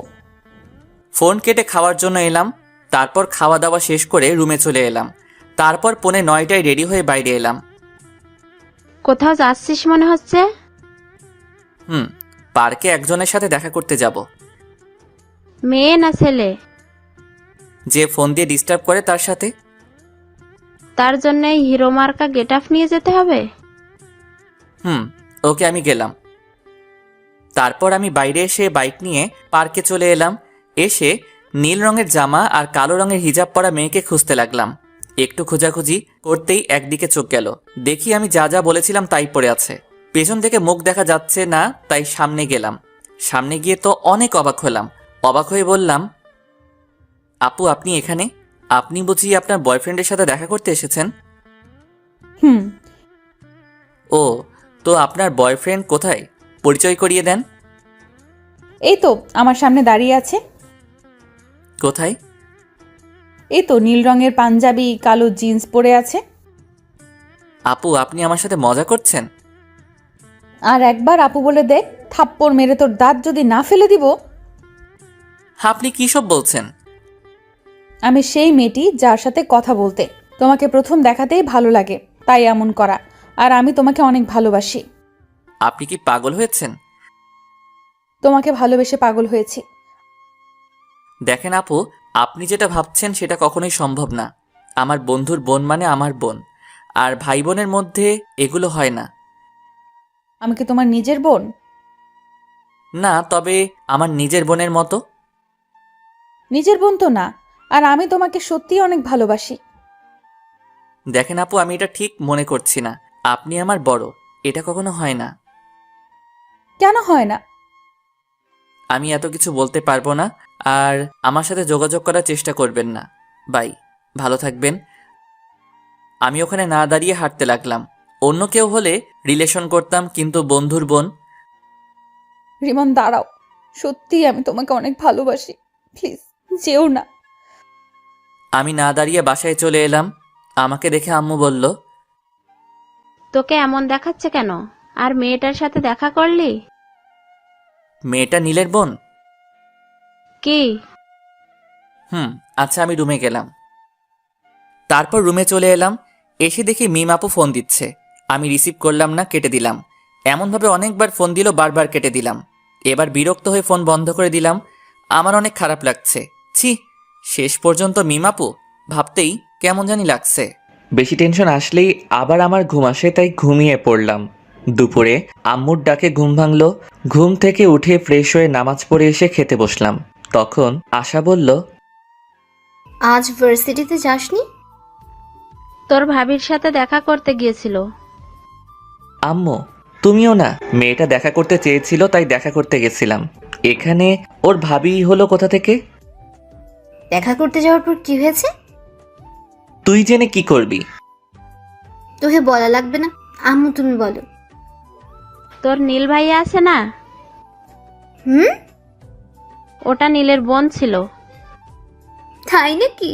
ফোন কেটে খাওয়ার জন্য এলাম। তারপর খাওয়া দাওয়া শেষ করে রুমে চলে এলাম। তারপর 9:45 রেডি হয়ে বাইরে এলাম। কোথাও যাচ্ছিস মনে হচ্ছে? পার্কে একজনের সাথে দেখা করতে যাব। মেয়ে না ছেলে? যে ফোন দিয়ে ডিস্টার্ব করে তার সাথে। তার জন্য হিরো মার্কা গেট আপ নিয়ে যেতে হবে? ওকে, আমি গেলাম। তারপর আমি বাইরে এসে বাইক নিয়ে পার্কে চলে এলাম। এসে নীল রঙের জামা আর কালো রঙের হিজাব পরা মেয়েকে খুঁজতে লাগলাম। একটু খোঁজাখুঁজি করতেই একদিকে চোখ গেল। দেখি আমি যা যা বলেছিলাম তাই পড়ে আছে। পেছন থেকে মুখ দেখা যাচ্ছে না, তাই সামনে গেলাম। সামনে গিয়ে তো অনেক অবাক হলাম। অবাক হয়ে বললাম, আপু আপনি এখানে? আপনি বুঝি আপনার বয়ফ্রেন্ডের সাথে দেখা করতে এসেছেন? হুম। ও, তো আপনার বয়ফ্রেন্ড কোথায়? পরিচয় করিয়ে দেন। এই তো আমার সামনে দাঁড়িয়ে আছে। কোথায়? এই তো নীল রঙের পাঞ্জাবি, কালো জিন্স পরে আছে। আপু আপনি আমার সাথে মজা করছেন? আর একবার আপু বলে দেখ, থাপ্পড় মেরে তোর দাঁত যদি না ফেলে দিব। আপনি কী সব বলছেন? আমি সেই মেয়েটি যার সাথে কথা বলতে তোমাকে প্রথম দেখাতেই ভালো লাগে, তাই এমন করা। আর আমি তোমাকে অনেক ভালোবাসি। আপনি কি পাগল হয়েছেন? তোমাকে ভালোবেসে পাগল হয়েছি। দেখেন আপু, আপনি যেটা ভাবছেন সেটা কখনোই সম্ভব না। আমার বন্ধুর বোন মানে আমার বোন, আর ভাই বোনের মধ্যে এগুলো হয় না। আমি কি তোমার নিজের বোন? না, তবে আমার নিজের বোনের মতো। নিজের বোন তো না। আর আমি তোমাকে সত্যিই অনেক ভালোবাসি। দেখেন আপু, আমি এটা ঠিক মনে করছি না। আপনি আমার বড়, এটা কখনো হয় না। কেন হয় না? আমি এত কিছু বলতে পারবো না। আর আমার সাথে যোগাযোগ করার চেষ্টা করবেন না। বাই, ভালো থাকবেন। আমি ওখানে না দাঁড়িয়ে হাঁটতে লাগলাম। অন্য কেউ হলে রিলেশন করতাম, কিন্তু বন্ধুর বোন। রিমন দাঁড়াও, সত্যিই আমি তোমাকে অনেক ভালোবাসি, প্লিজ যেও না। আমি না দাঁড়িয়ে বাসায় চলে এলাম। আমাকে দেখে আম্মু বলল, তোকে এমন দেখাচ্ছে কেন? আর মেয়েটার সাথে দেখা করলি? মেয়েটা নীলের বোন? কি? আচ্ছা, আমি রুমে গেলাম। তারপর রুমে চলে এলাম। এসে দেখি মিম আপু ফোন দিচ্ছে। আমি রিসিভ করলাম না, কেটে দিলাম। এমনভাবে অনেকবার ফোন দিল, বারবার কেটে দিলাম। এবার বিরক্ত হয়ে ফোন বন্ধ করে দিলাম। আমার অনেক খারাপ লাগছে। ছি, শেষ পর্যন্ত মিম আপু ভাবতেই কেমন জানি লাগছে। বেশি টেনশন আসলেই আবার আমার ঘুম আসে, তাই ঘুমিয়ে পড়লাম। দুপুরে আম্মুর ডাকে ঘুম ভাঙলো। ঘুম থেকে উঠে ফ্রেশ হয়ে নামাজ পড়ে এসে খেতে বসলাম। তখন আশা বলল, আজ ভার্সিটিতে যাসনি? তোর ভাবির সাথে দেখা করতে গিয়েছিল। আম্মু তুমিও না? মেয়েটা দেখা করতে চেয়েছিল, তাই দেখা করতে গেছিলাম। এখানে ওর ভাবি হলো কোথা থেকে? দেখা করতে যাওয়ার পর কি হয়েছে? তুই জেনে কি করবি? তোকে বলা লাগবে না, আম্মু তুমি বলো। তোর নীল ভাইয়া আছে না? হুম? ওটা নীলের বোন ছিল। তাই নাকি?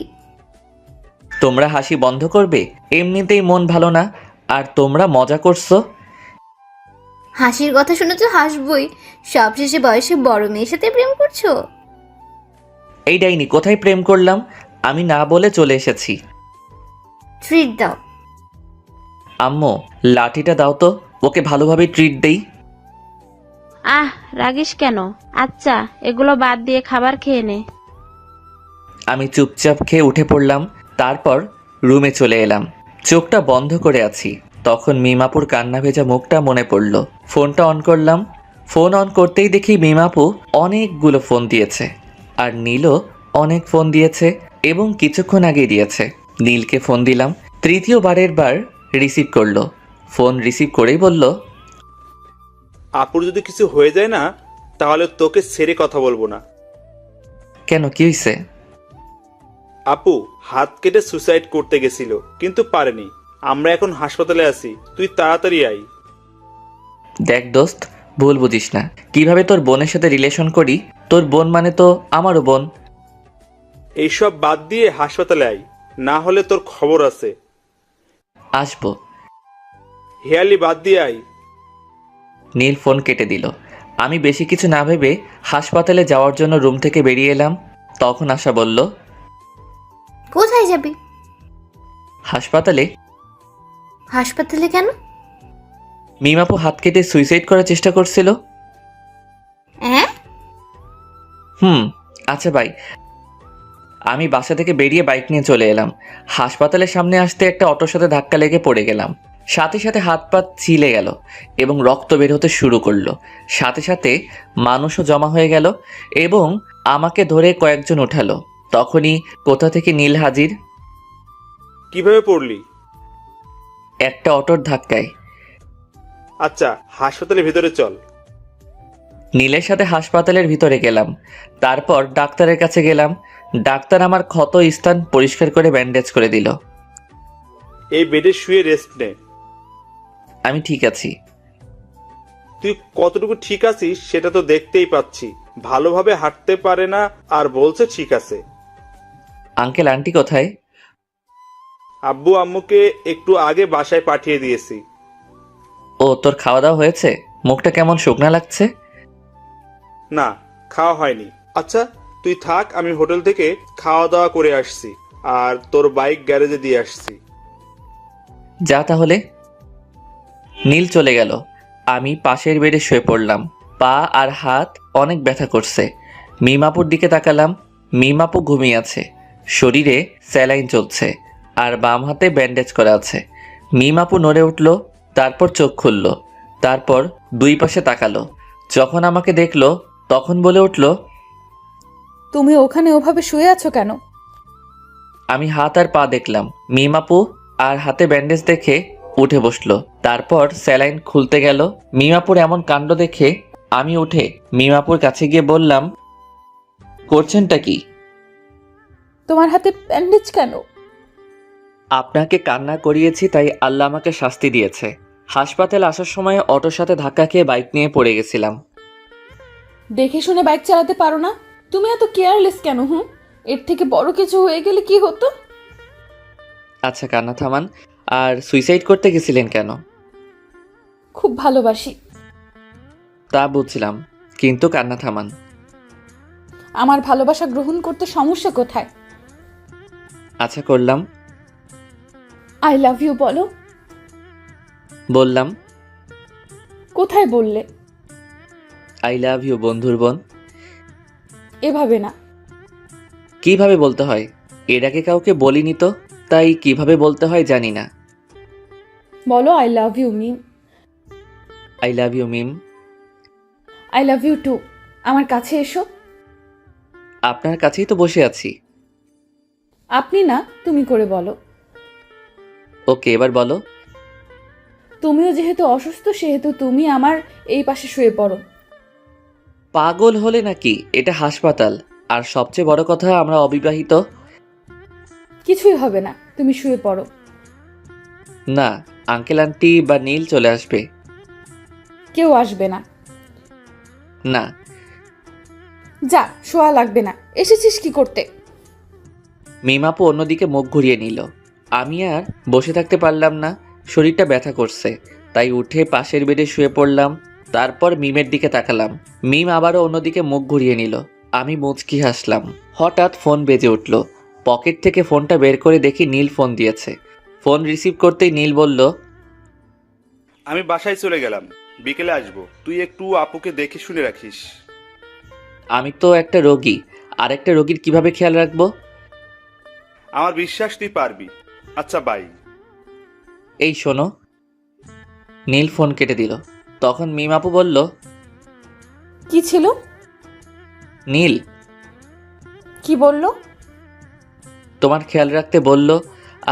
তোমরা হাসি বন্ধ করবে? এমনিতেই মন ভালো না, আর তোমরা মজা করছো। হাসির কথা শুনে তো হাসবই। সবশেষে বয়সে বড় মেয়ের সাথে প্রেম করছো? এই ডাইনি, কোথায় প্রেম করলাম? আমি না বলে চলে এসেছি। ট্রিট দাও। আম্মু লাঠিটা দাও তো, ওকে ভালোভাবে ট্রিট দেই। আহ, রাগিস কেন? আচ্ছা, এগুলো বাদ দিয়ে খাবার খেয়ে নে। আমি চুপচাপ খেয়ে উঠে পড়লাম। তারপর রুমে চলে এলাম। চোখটা বন্ধ করে আছি। তখন মিমাপুর কান্না ভেজা মুখটা মনে পড়ল। ফোনটা অন করলাম। ফোন অন করতেই দেখি মিমাপু অনেকগুলো ফোন দিয়েছে, আর নীলও অনেক ফোন দিয়েছে, এবং কিছুক্ষণ আগেই দিয়েছে। নীলকে ফোন দিলাম। তৃতীয়বারের বার রিসিভ করলো। ফোন রিসিভ করেই বলল, আপুর যদি কিছু হয়ে যায় না, তাহলে তোকে ছেড়ে কথা বলবো না। কেন, কি হয়েছে? আপু হাত কেটে সুসাইড করতে গেছিল, কিন্তু পারেনি। আমরা এখন হাসপাতালে আছি, তুই তাড়াতাড়ি আয়। দেখ দোস্ত, ভুল বুঝিস না। কিভাবে তোর বোনের সাথে রিলেশন করি? তোর বোন মানে তো আমারও বোন। এইসব বাদ দিয়ে হাসপাতালে আয়, না হলে তোর খবর আছে। আসবো। হেয়ালি বাদ দিয়ে আয়। নীল ফোন কেটে দিল। আমি বেশি কিছু না ভেবে হাসপাতালে যাওয়ার জন্য রুম থেকে বেরিয়ে এলাম। তখন আশা বলল, কোথায় যাবি? হাসপাতালে। হাসপাতালে কেন? মিমাপু হাত কেটে সুইসাইড করার চেষ্টা করছিল। হ্যাঁ? আচ্ছা ভাই। আমি বাসা থেকে বেরিয়ে বাইক নিয়ে চলে এলাম। হাসপাতালের সামনে আসতে একটা অটোর সাথে ধাক্কা লেগে পড়ে গেলাম। সাথে সাথে হাত পা ছিলে গেল এবং রক্ত বের হতে শুরু করলো। সাথে সাথে মানুষও জমা হয়ে গেল এবং আমাকে ধরে কয়েকজন উঠালো। তখনই কোথা থেকে নীল হাজির। কিভাবে পড়লি? একটা অটোর ধাক্কায়। আচ্ছা, হাসপাতালের ভিতরে চল। নীলের সাথে হাসপাতালের ভিতরে গেলাম। তারপর ডাক্তারের কাছে গেলাম। ডাক্তার আমার ক্ষত স্থান পরিষ্কার করে ব্যান্ডেজ করে দিল। এই বেডে শুয়ে রেস্ট নে। আমি ঠিক আছি। তুই কতটুকু ঠিক আছিস সেটা তো দেখতেই পাচ্ছি। ভালোভাবে হাঁটতে পারে না আর বলছে ঠিক আছে। আঙ্কেল আন্টি কোথায়? আব্বু আম্মুকে একটু আগে বাসায় পাঠিয়ে দিয়েছি। ও, তোর খাওয়া দাওয়া হয়েছে? মুখটা কেমন শুকনা লাগছে? না, খাওয়া হয়নি। আচ্ছা তুই থাক, আমি হোটেল থেকে খাওয়া দাওয়া করে আসছি আর তোর বাইক গ্যারেজে দিয়ে আসছি। যা তাহলে। নীল চলে গেল। আমি পাশের বেডে শুয়ে পড়লাম। পা আর হাত অনেক ব্যথা করছে। মিমাপুর দিকে তাকালাম। মিমাপু ঘুমিয়ে আছে। শরীরে স্যালাইন চলছে আর বাম হাতে ব্যান্ডেজ করা আছে। মিমাপু নড়ে উঠল, তারপর চোখ খুলল, তারপর দুই পাশে তাকালো। যখন আমাকে দেখলো তখন বলে উঠল, তুমি ওখানে ওভাবে শুয়ে আছো কেন? আমি হাত আর পা দেখলাম। মিমাপু আর হাতে ব্যান্ডেজ দেখে উঠে বসলো। তারপর স্যালাইন খুলতে গেল। মিমাপুর এমন কাণ্ড দেখে আমি উঠে মিমাপুর কাছে গিয়ে বললাম, করছেনটা কি? তোমার হাতে ব্যান্ডেজ কেন? আপনাকে কান্না করিয়েছি তাই আল্লাহ আমাকে শাস্তি দিয়েছে। হাসপাতালে আসার সময় অটোর সাথে ধাক্কা খেয়ে বাইক নিয়ে পড়ে গেছিলাম। দেখে শুনে বাইক চালাতে পারো না? তুমি এত কেয়ারলেস কেন? এর থেকে বড় কিছু হয়ে গেলে কি হতো? আচ্ছা কান্না থামান। আর সুইসাইড করতে গেছিলেন কেন? খুব ভালোবাসি। তা বুঝলাম, কিন্তু কান্না থামান। আমার ভালোবাসা গ্রহণ করতে সমস্যা কোথায়? আচ্ছা করলাম। আই লাভ ইউ বলো। বললাম। কোথায় বললে? আই লাভ ইউ বন্ধুর বোন। এভাবে না। কিভাবে বলতে হয়? এর আগে কাউকে বলিনি তো, তাই কিভাবে বলতে হয় জানি না। বলো I love you Mim. I love you Mim. I love you too. আমার কাছে এসো। আপনার কাছেই তো বসে আছি। আপনি না, তুমি করে বলো। ওকে, এবার বলো। তুমিও যেহেতু অসুস্থ সেহেতু তুমি আমার এই পাশে শুয়ে পড়ো। পাগল হলে নাকি? এটা হাসপাতাল। আর সবচেয়ে বড় কথা, আমরা অবিবাহিত। কিছুই হবে না, তুমি শুয়ে পড়ো। না, আঙ্কেল আন্টি বা নীল চলে আসবে। কেউ আসবে না। না। যা, শোয়া লাগবে না। এসেছিস কি করতে? মিমাপু অন্যদিকে মুখ ঘুরিয়ে নিল। আমি আর বসে থাকতে পারলাম না। শরীরটা ব্যথা করছে, তাই উঠে পাশের বেডে শুয়ে পড়লাম। তারপর মিমের দিকে তাকালাম। মিম আবারও অন্যদিকে মুখ ঘুরিয়ে নিল। আমি মুচকি হাসলাম। হঠাৎ ফোন বেজে উঠল। পকেট থেকে ফোনটা বের করে দেখি নীল ফোন দিয়েছে। ফোন রিসিভ করতেই নীল বলল, আমি বাসায় চলে গেলাম, বিকেলে আসবো। তুই একটু আপুকে দেখে শুনে রাখিস। আমি তো একটা রোগী, আর একটা রোগীর কিভাবে খেয়াল রাখবো? আমার বিশ্বাস তুই পারবি। আচ্ছা বাই। এই শোনো। নীল ফোন কেটে দিল। তখন মিম আপু বলল, কি ছিল? নীল কি বললো? তোমার খেয়াল রাখতে বলল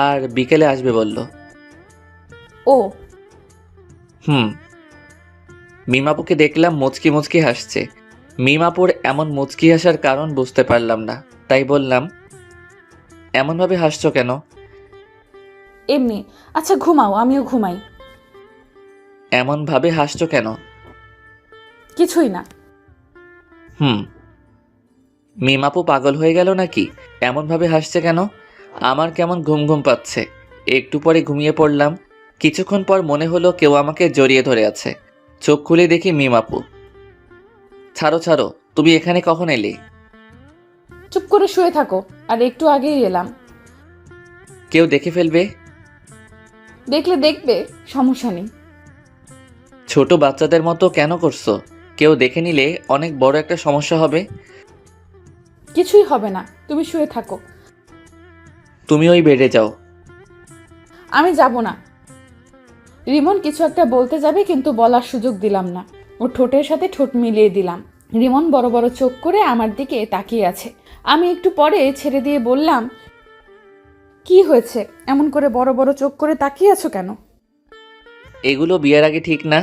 আর বিকেলে আসবে বলল। ও। মিমাপুকে দেখলাম মুচকি মুচকি হাসছে। মিমাপুর এমন মুচকি হাসার কারণ বুঝতে পারলাম না, তাই বললাম, এমনভাবে হাসছো কেন? এমনি। আচ্ছা ঘুমাও, আমিও ঘুমাই। এমনভাবে হাসছো কেন? কিছুই না। মিমাপু পাগল হয়ে গেল নাকি? এমনভাবে হাসছে কেন? আমার কেমন ঘুম ঘুম পাচ্ছে। একটু পরে ঘুমিয়ে পড়লাম। কিছুক্ষণ পর মনে হলো কেউ আমাকে জড়িয়ে ধরে আছে। চোখ খুলে দেখি মিমাপু। ছাড়ো ছাড়ো, তুমি এখানে কখন এলে? চুপ করে শুয়ে থাকো। আর একটু আগেই এলাম। কেউ দেখে ফেলবে। দেখলে দেখবে, সমস্যা নেই। ছোট বাচ্চাদের মতো কেন করছো? কেউ দেখে নিলে অনেক বড় একটা সমস্যা হবে। কিছুই হবে না, তুমি শুয়ে থাকো। তুমি ওই বেডে যাও। আমি যাব না। রিমন কিছু একটা বলতে যাবে, কিন্তু বলার সুযোগ দিলাম না। ও ঠোঁটের সাথে ঠোঁট মিলিয়ে দিলাম। রিমন বড় বড় চোখ করে আমার দিকে তাকিয়ে আছে। আমি একটু পরে ছেড়ে দিয়ে বললাম, কি হয়েছে? এমন করে বড় বড় চোখ করে তাকিয়ে আছো কেন? এগুলো বিয়ের আগে ঠিক না।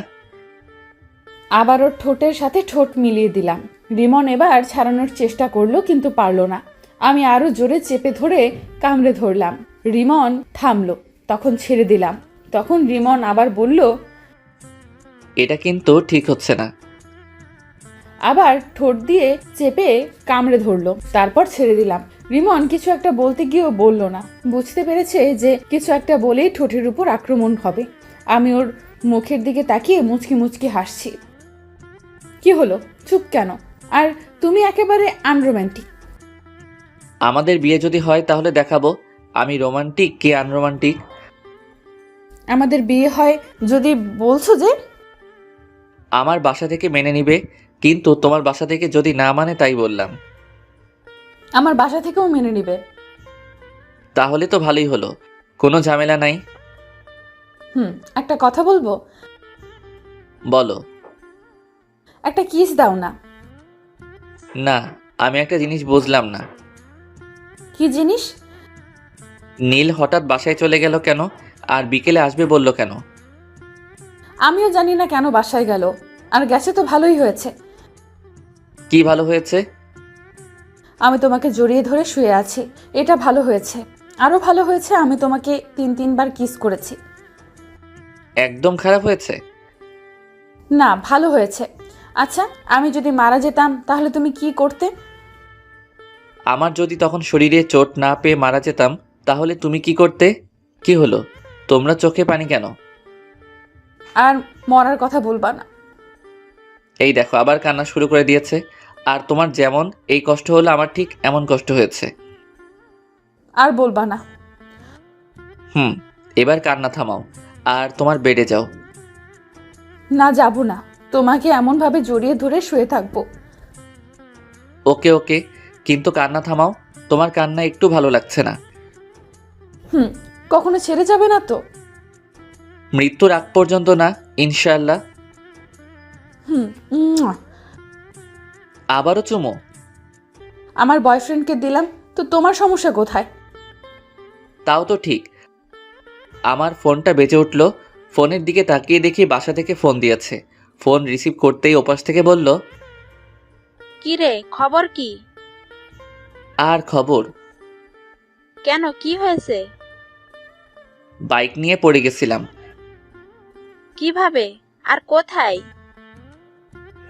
আবার ওর ঠোঁটের সাথে ঠোঁট মিলিয়ে দিলাম। রিমন এবার ছাড়ানোর চেষ্টা করলো কিন্তু পারল না। আমি আরো জোরে চেপে ধরে কামড়ে ধরলাম। রিমন থামলো, তখন ছেড়ে দিলাম। তখন রিমন আবার বলল, এটা কিন্তু ঠিক হচ্ছে না। আবার ঠোঁট দিয়ে চেপে কামড়ে ধরলো, তারপর ছেড়ে দিলাম। রিমন কিছু একটা বলতে গিয়েও বলল না। বুঝতে পেরেছে যে কিছু একটা বলেই ঠোঁটের উপর আক্রমণ হবে। আমি ওর মুখের দিকে তাকিয়ে মুচকি মুচকি হাসছি। কি হলো, চুপ কেন? আর তুমি একেবারে আনরোম্যান্টিক। আমাদের বিয়ে যদি হয় তাহলে দেখাবো আমি রোমান্টিক কে আনরোমান্টিক। আমাদের বিয়ে হয় যদি বলছো যে। আমার বাসা থেকে মেনে নিবে, কিন্তু তোমার বাসা থেকে যদি না মানে তাই বললাম। আমার বাসা থেকেও মেনে নিবে। তাহলে তো ভালোই হলো, কোনো ঝামেলা নাই। একটা কথা বলবো? বলো। একটা কিস দাও না। না, আমি একটা জিনিস বুঝলাম না। কি জিনিস? নীল হঠাৎ বাসায় চলে গেল কেন, আর বিকেলে আসবে বলল কেন? আমিও জানি না কেন বাসায় গেল, আর গেছে তো ভালোই হয়েছে। কি ভালো হয়েছে? আমি তোমাকে জড়িয়ে ধরে শুয়ে আছি, এটা ভালো হয়েছে। আরো ভালো হয়েছে আমি তোমাকে 3-3বার কিস করেছি। একদম খারাপ হয়েছে? না, ভালো হয়েছে। আচ্ছা, আমি যদি মারা যেতাম তাহলে তুমি কি করতে? আমার যদি তখন শরীরে চোট না পেয়ে মারা যেতাম তাহলে তুমি কি করতে? কি হলো, তোমরা চোখে পানি কেন? আর মরার কথা বলবা না। এই দেখো আবার কান্না শুরু করে দিয়েছে। আর তোমার যেমন এই কষ্ট হলো আমার ঠিক এমন কষ্ট হয়েছে। আর বলবা না। এবার কান্না থামাও আর তোমার বেডে যাও। না, যাব না। তোমাকে এমনভাবে জড়িয়ে ধরে শুয়ে থাকবো। ওকে ওকে, কিন্তু কান্না থামাও। তোমার কান্না একটু ভালো লাগছে না। কখনো ছেড়ে যাবে না তো? মৃত্যুর আগ পর্যন্ত না, ইনশাআল্লাহ। উম্মুয়া। আবারও চুমো? আমার বয়ফ্রেন্ডকে দিলাম তো তোমার সমস্যা কোথায়? তাও তো ঠিক। আমার ফোনটা বেজে উঠল। ফোনের দিকে তাকিয়ে দেখি বাসা থেকে ফোন দিয়েছে। ফোন রিসিভ করতেই ওপাশ থেকে বলল, কি রে, খবর কি? আর খবর? কেন, কি হয়েছে? বাইক নিয়ে পড়ে গেছিলাম। কিভাবে আর কোথায়?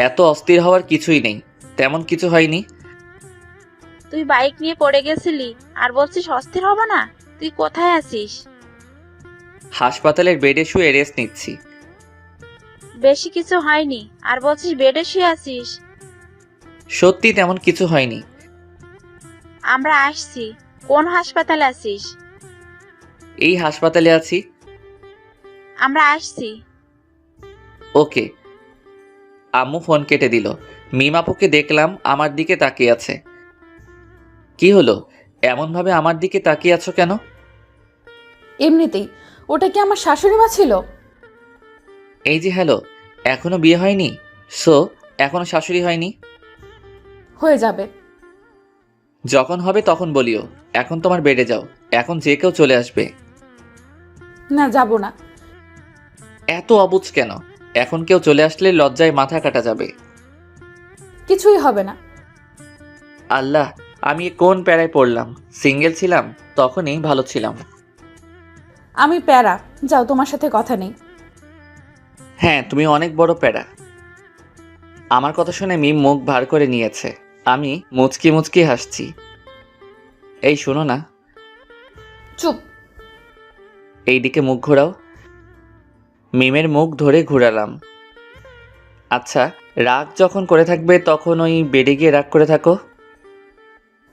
এত অস্থির হওয়ার কিছুই নেই, তেমন কিছু হয়নি। তুই বাইক নিয়ে পড়ে গেছিলি আর বলছিস অস্থির হব না? তুই কোথায় আছিস? হাসপাতালের বেডে শুয়ে রেস্ট নিচ্ছি। বেশি কিছু হয়নি আর বলছিস বেডে শুয়ে আছিস? সত্যি তেমন কিছু হয়নি। আমরা আসছি। কোন হাসপাতালে আছিস? এই হাসপাতালে আছি। আমরা আসছি। ওকে। আম্মু ফোন কেটে দিল। মিমাপুকে দেখলাম আমার দিকে তাকিয়ে আছে। কি হলো, এমনভাবে আমার দিকে তাকিয়ে আছো কেন? এমনিতেই। ওটা কি আমার শাশুড়ি মা ছিল? এই যে হ্যালো, এখনো বিয়ে হয়নি? সো এখনো শাশুড়ি হয়নি? হয়ে যাবে। যখন হবে তখন বলিও। এখন তোমার বেডে যাও, এখন যে কেউ চলে আসবে। না, যাব না। এত অবুঝ কেন? এখন কেউ চলে আসলে লজ্জায় মাথা কাটা যাবে। কিছুই হবে না। আল্লাহ, আমি কোন প্যারায় পড়লাম। সিঙ্গেল ছিলাম তখনই ভালো ছিলাম। আমি প্যারা। যাও, তোমার সাথে কথা নেই। হ্যাঁ, তুমি অনেক বড় প্যারা। আমার কথা শুনে মিম মুখ ভার করে নিয়েছে। আমি মুচকি মুচকি হাসছি। এই শোনো না। চুপ। এইদিকে মুখ ঘোরাও। মিমের মুখ ধরে ঘোরালাম। আচ্ছা, রাগ যখন করে থাকবে তখন ওই বেডে গিয়ে রাগ করে থাকো।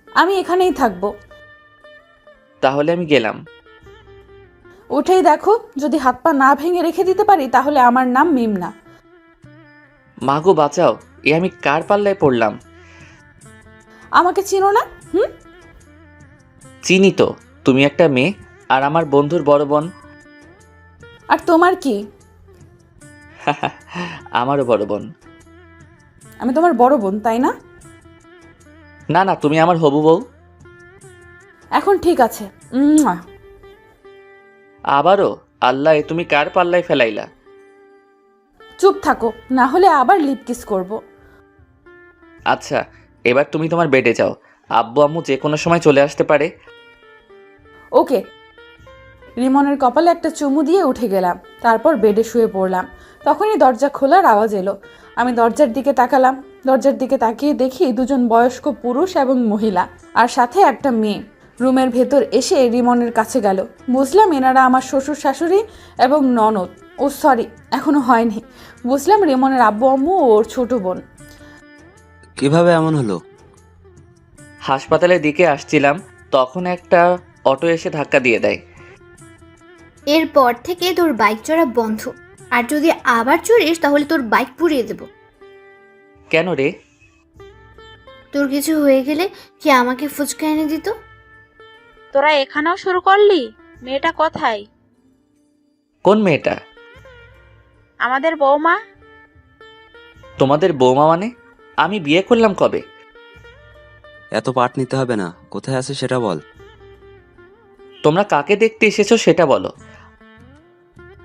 আমি এখানেই থাকবো। তাহলে আমি গেলাম। উঠেই দেখো, যদি হাত পা না ভেঙে রেখে দিতে পারি তাহলে আমার নাম মিম না। মাগো বাঁচাও, এ আমি কার পাল্লায় পড়লাম? আমাকে চিনো না? চিনি তো, তুমি একটা মেয়ে আর আমার বন্ধুর বড় বোন। আর তোমার কি? আমারও বড় বোন। আমি তোমার বড় বোন, তাই না? না না, তুমি আমার হবু বউ। এখন ঠিক আছে। আবারও? আল্লাহ, এ তুমি কার পাল্লায় ফেলাইলা? চুপ থাকো, না হলে আবার লিপ কিস করব। আচ্ছা, এবার তুমি তোমার বেডে যাও। আব্বু আম্মু যে কোনো সময় চলে আসতে পারে। ওকে। রিমনের কপালে একটা চুমু দিয়ে উঠে গেলাম, তারপর বেডে শুয়ে পড়লাম। তখনই দরজা খোলার আওয়াজ এলো। আমি দরজার দিকে তাকালাম। দরজার দিকে তাকিয়ে দেখি দুজন বয়স্ক পুরুষ এবং মহিলা, আর সাথে একটা মেয়ে রুমের ভেতর এসে রিমনের কাছে গেল। বুঝলাম এনারা আমার শ্বশুর শাশুড়ি এবং ননদ। ও সরি, এখনো হয়নি। বুঝলাম রিমনের আব্বু আম্মু ও ওর ছোট বোন। কিভাবে এমন হলো? হাসপাতালের দিকে আসছিলাম, তখন একটা অটো এসে ধাক্কা দিয়ে দেয়। এরপর থেকে তোর বাইক চড়া বন্ধ, আর যদি আবার চড়িস তাহলে তোর বাইক পুড়িয়ে দেব। কেন রে? তোর কিছু হয়ে গেলে কি আমাকে ফুচকা এনে দিত? তোরা এখানেও শুরু করলি? মেয়েটা কোথায়? কোন মেয়েটা? আমাদের বৌমা। তোমাদের বৌমা মানে? আমি বিয়ে করলাম কবে? এত পাট নিতে হবে না, কোথায় আছে সেটা বল। তোমরা কাকে দেখতে এসেছো সেটা বলো।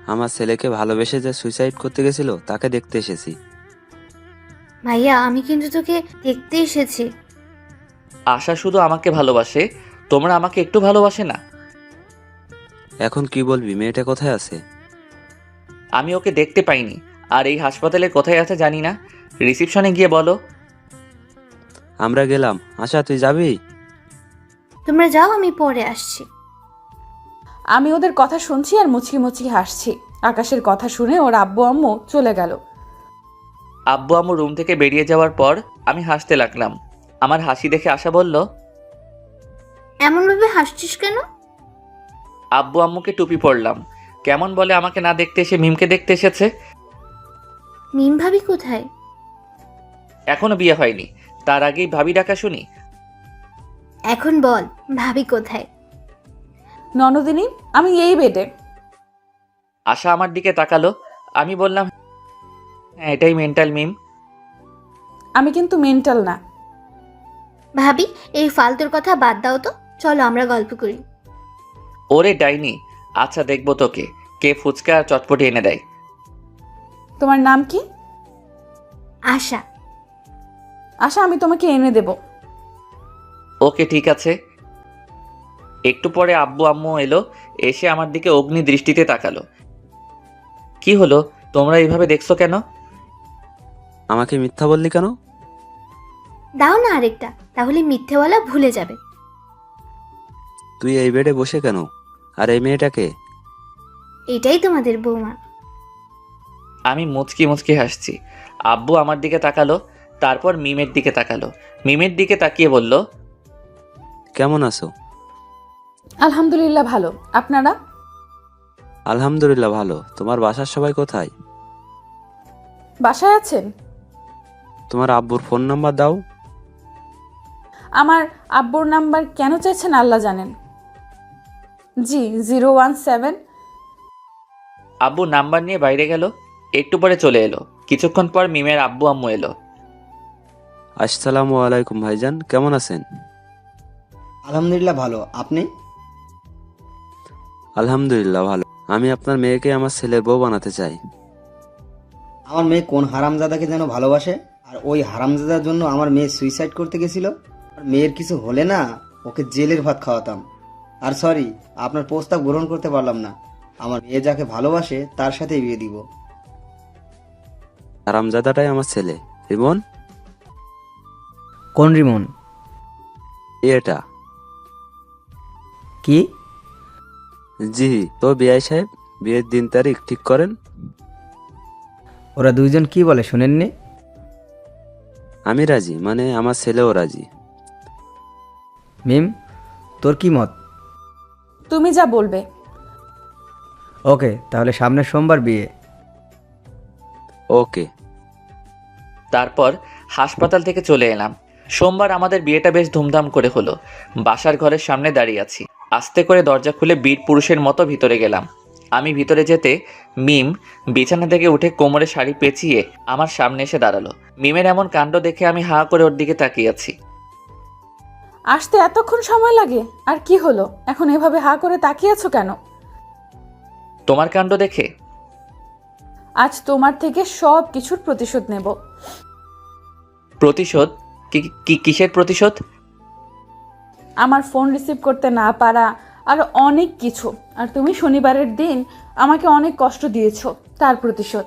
আমার ছেলেকে ভালোবেসে যে সুইসাইড করতে গেছিল তাকে দেখতে এসেছি। ভাইয়া, আমি কিন্তু তোকে দেখতে এসেছি। আশা শুধু আমাকে ভালোবাসে, তোমরা আমাকে একটু ভালোবাসে না? এখন কি বলবি, মেয়েটা কোথায় আছে? আমি ওকে দেখতে পাইনি, আর এই হাসপাতালে কোথায় আছে জানি না। রিসিপশনে গিয়ে বলো। আমরা গেলাম। আশা, তুই যাবি? তোমরা যাও, আমি পরে আসছি। আমি ওদের কথা শুনছি আর মুচকি মুচকি হাসছি। আকাশের কথা শুনে ওর আব্বু আম্মু চলে গেল। আব্বু আম্মু রুম থেকে বেরিয়ে যাওয়ার পর আমি হাসতে লাগলাম। আমার হাসি দেখে আশা বলল, এমনভাবে হাসছিস কেন? আব্বু আম্মুকে টুপি পরলাম। কেমন বলে আমাকে না দেখতে এসে মিমকে দেখতে এসেছে। মিম ভাবি কোথায়? এখনো বিয়ে হয়নি, তার আগেই ভাবি ডাকা শুনি। এখন বল, ভাবি কোথায়? ননদিনী, আমি এই বেডে। আশা আমার দিকে তাকালো। আমি বললাম, হ্যাঁ, এটাই মেন্টাল মিম। আমি কিন্তু মেন্টাল না। ভাবি, এই ফালতুর কথা বাদ দাও তো, চলো আমরা গল্প করি। ওরে ডাইনি, আচ্ছা দেখবো তোকে কে ফুচকা আর চটপটি এনে দেয়। তোমার নাম কি? আশা। আশা, আমি তোমাকে এনে দেব। ওকে ঠিক আছে। একটু পরে আব্বু আম্মু এলো, এসে আমার দিকে অগ্নি দৃষ্টিতে তাকালো। কি হলো, তোমরা এইভাবে দেখছো কেন? আমাকে মিথ্যা বললি কেন? দাও না আরেকটা, তাহলে মিথ্যে বলা ভুলে যাবে। তুই এই বেডে বসে কেন? আর এই মেয়েটাকে? এটাই তোমাদের বৌমা। আমি মুচকি মুচকি হাসছি। আব্বু আমার দিকে তাকালো, তারপর মিমের দিকে তাকালো। মিমের দিকে তাকিয়ে বলল, কেমন আছো? আলহামদুলিল্লাহ ভালো। আপনারা? আলহামদুলিল্লাহ ভালো। তোমার বাসার সবাই কোথায়? বাসায় আছেন? তোমার আব্বুর ফোন নাম্বার দাও। আমার আব্বুর নাম্বার কেন চাইছেন আল্লাহ জানেন। জি, 017। আব্বু নাম্বার নিয়ে বাইরে গেল। একটু পরে চলে এলো। কিছুক্ষণ পর মিমের আব্বু আম্মু এলো। আসসালামু আলাইকুম ভাইজান, কেমন আছেন? আলহামদুলিল্লাহ ভালো। আপনি? আলহামদুলিল্লাহ ভালো। আমি আপনার মেয়েকে আমার ছেলের বউ বানাতে চাই। আমার মেয়ে কোন হারামজাদাকে যেন ভালোবাসে, আর ওই হারামজাদার জন্য আমার মেয়ে সুইসাইড করতে গেছিল। আর মেয়ের কিছু হলে না, ওকে জেলের ভাত খাওয়াতাম। আর সরি, আপনার প্রস্তাব গ্রহণ করতে পারলাম না। আমার মেয়ে যাকে ভালোবাসে তার সাথেই বিয়ে দিব। হারামজাদাটাই আমার ছেলে। রিমন? কোন রিমন? এটা? কি? জি, তো বিআই সাহেব, বিয়ের দিন তারিখ ঠিক করেন। ওরা দুইজন কি বলে শুনেননি? আমি রাজি, মানে আমার ছেলেও রাজি। মিম, তোর কি মত? তুমি যা বলবে। ওকে, তাহলে সামনের সোমবার বিয়ে। ওকে। তারপর হাসপাতাল থেকে চলে এলাম। সোমবার আমাদের বিয়েটা বেশ ধুমধাম করে হলো। বাসার ঘরের সামনে দাঁড়িয়ে আছি। আস্তে করে দরজা খুলে বীর পুরুষের মতো ভিতরে গেলাম। আমি ভিতরে যেতে মিম বিছানা থেকে উঠে কোমরে শাড়ি পেঁচিয়ে আমার সামনে এসে দাঁড়ালো। মিমের এমন কাণ্ড দেখে আমি হাঁ করে ওর দিকে তাকিয়ে আছি। আসতে এতক্ষণ সময় লাগে? আর কি হলো, এখন এভাবে হা করে তাকিয়ে আছো কেন? তোমার কাণ্ড দেখে? আজ তোমার থেকে সব কিছুর প্রতিশোধ নেব। প্রতিশোধ? কিসের প্রতিশোধ? আমার ফোন রিসিভ করতে না পারা আর অনেক কিছু। আর তুমি শনিবারের দিন আমাকে অনেক কষ্ট দিয়েছো, তার প্রতিশোধ।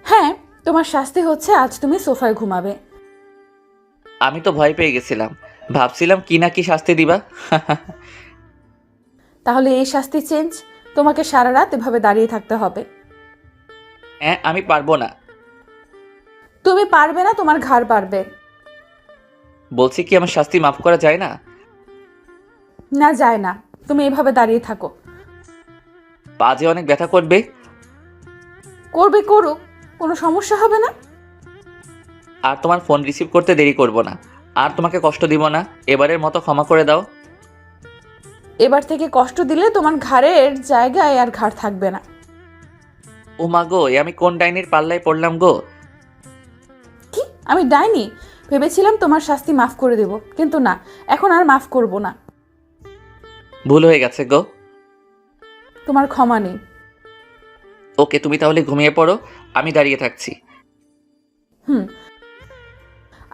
হ্যাঁ, তোমার শাস্তি হচ্ছে আজ তুমি সোফায় ঘুমাবে। আমি তো ভয় পেয়ে গেছিলাম, ভাবছিলাম কি না কি শাস্তি দিবা। তাহলে এই শাস্তি চেঞ্জ, তোমাকে সারা রাত এভাবে দাঁড়িয়ে থাকতে হবে। আমি পারবো না। তুমি পারবে না, তোমার ঘাড় পারবে। বলছি কি আমার শাস্তি মাফ করা যায় না? না, যায় না। তুমি এভাবে দাঁড়িয়ে থাকো। পা যে অনেক ব্যথা করবে। করবে, করুক, কোনো সমস্যা হবে না। আর তোমার ফোন রিসিভ করতে দেরি করব না, আর তোমাকে কষ্ট দিব না, এবারের মতো ক্ষমা করে দাও। এবার থেকে কষ্ট দিলে তোমার ঘাড়ের জায়গায় আর ঘাড় থাকবে না। ও মা গো, এ আমি কোন ডাইনির পাল্লায় পড়লাম গো? কি, আমি ডাইনি? ভেবেছিলাম তোমার শাস্তি মাফ করে দেব, কিন্তু না, এখন আর মাফ করব না। ভুল হয়ে গেছে গো। তোমার ক্ষমা নেই। ওকে, তুমি তাহলে ঘুমিয়ে পড়ো, আমি দাঁড়িয়ে থাকছি।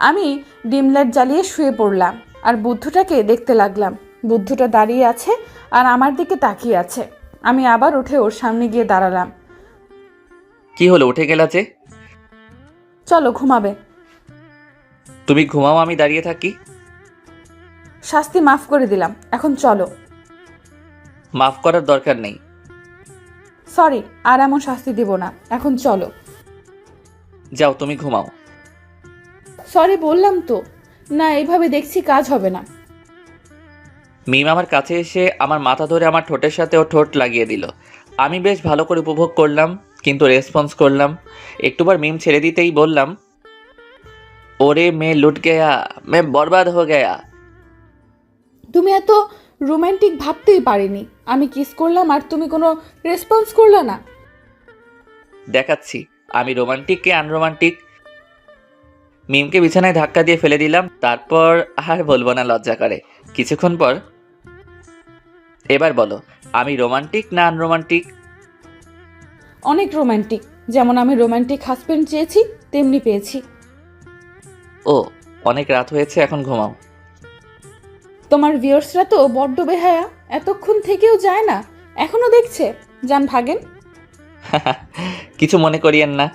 আমি ডিম লাইট জ্বালিয়ে শুয়ে পড়লাম আর বুদ্ধুটাকে দেখতে লাগলাম। বুদ্ধুটা দাঁড়িয়ে আছে আর আমার দিকে তাকিয়ে আছে। আমি আবার উঠে ওর সামনে গিয়ে দাঁড়ালাম। কি হলো, উঠে গেলা যে? চলো, ঘুমাবে। তুমি ঘুমাও, আমি দাঁড়িয়ে থাকি। শাস্তি মাফ করে দিলাম, এখন চলো। মাফ করার দরকার নেই। সরি, আর এমন শাস্তি দিব না, এখন চলো। যাও, তুমি ঘুমাও। সরি বললাম তো। না, এইভাবে দেখছি কাজ হবে না। মিম আমার কাছে এসে আমার মাথা ধরে আমার ঠোঁটের সাথে ও ঠোঁট লাগিয়ে দিল। আমি বেশ ভালো করে উপভোগ করলাম, কিন্তু রেসপন্স করলাম। একটুবার মিম ছেড়ে দিতেই বললাম, ওরে মে লুট গেয়া, মে বরবাদ হো গেয়া। তুমি এত রোমান্টিক ভাবতেই পারিনি। আমি কিস করলাম আর তুমি কোনো রেসপন্স করলে না। দেখাচ্ছি আমি রোমান্টিক কে আনরোমান্টিক। মিমকে বিছানায় ধাক্কা দিয়ে ফেলে দিলাম, তারপর আর বলবো না, লজ্জা করে। কিছুক্ষণ পর, এবার বলো আমি রোমান্টিক না আনরোমান্টিক? অনেক রোমান্টিক। যেমন আমি রোমান্টিক হাজবেন্ড চেয়েছি, তেমনি পেয়েছি। ও, অনেক রাত হয়েছে, এখন ঘুমাও। তোমার ভিউয়ার্সরা তো বড্ড বেহায়া, এতক্ষণ থেকেও যায় না, এখনো দেখছে। যান, ভাগেন। কিছু মনে করিয়েন না।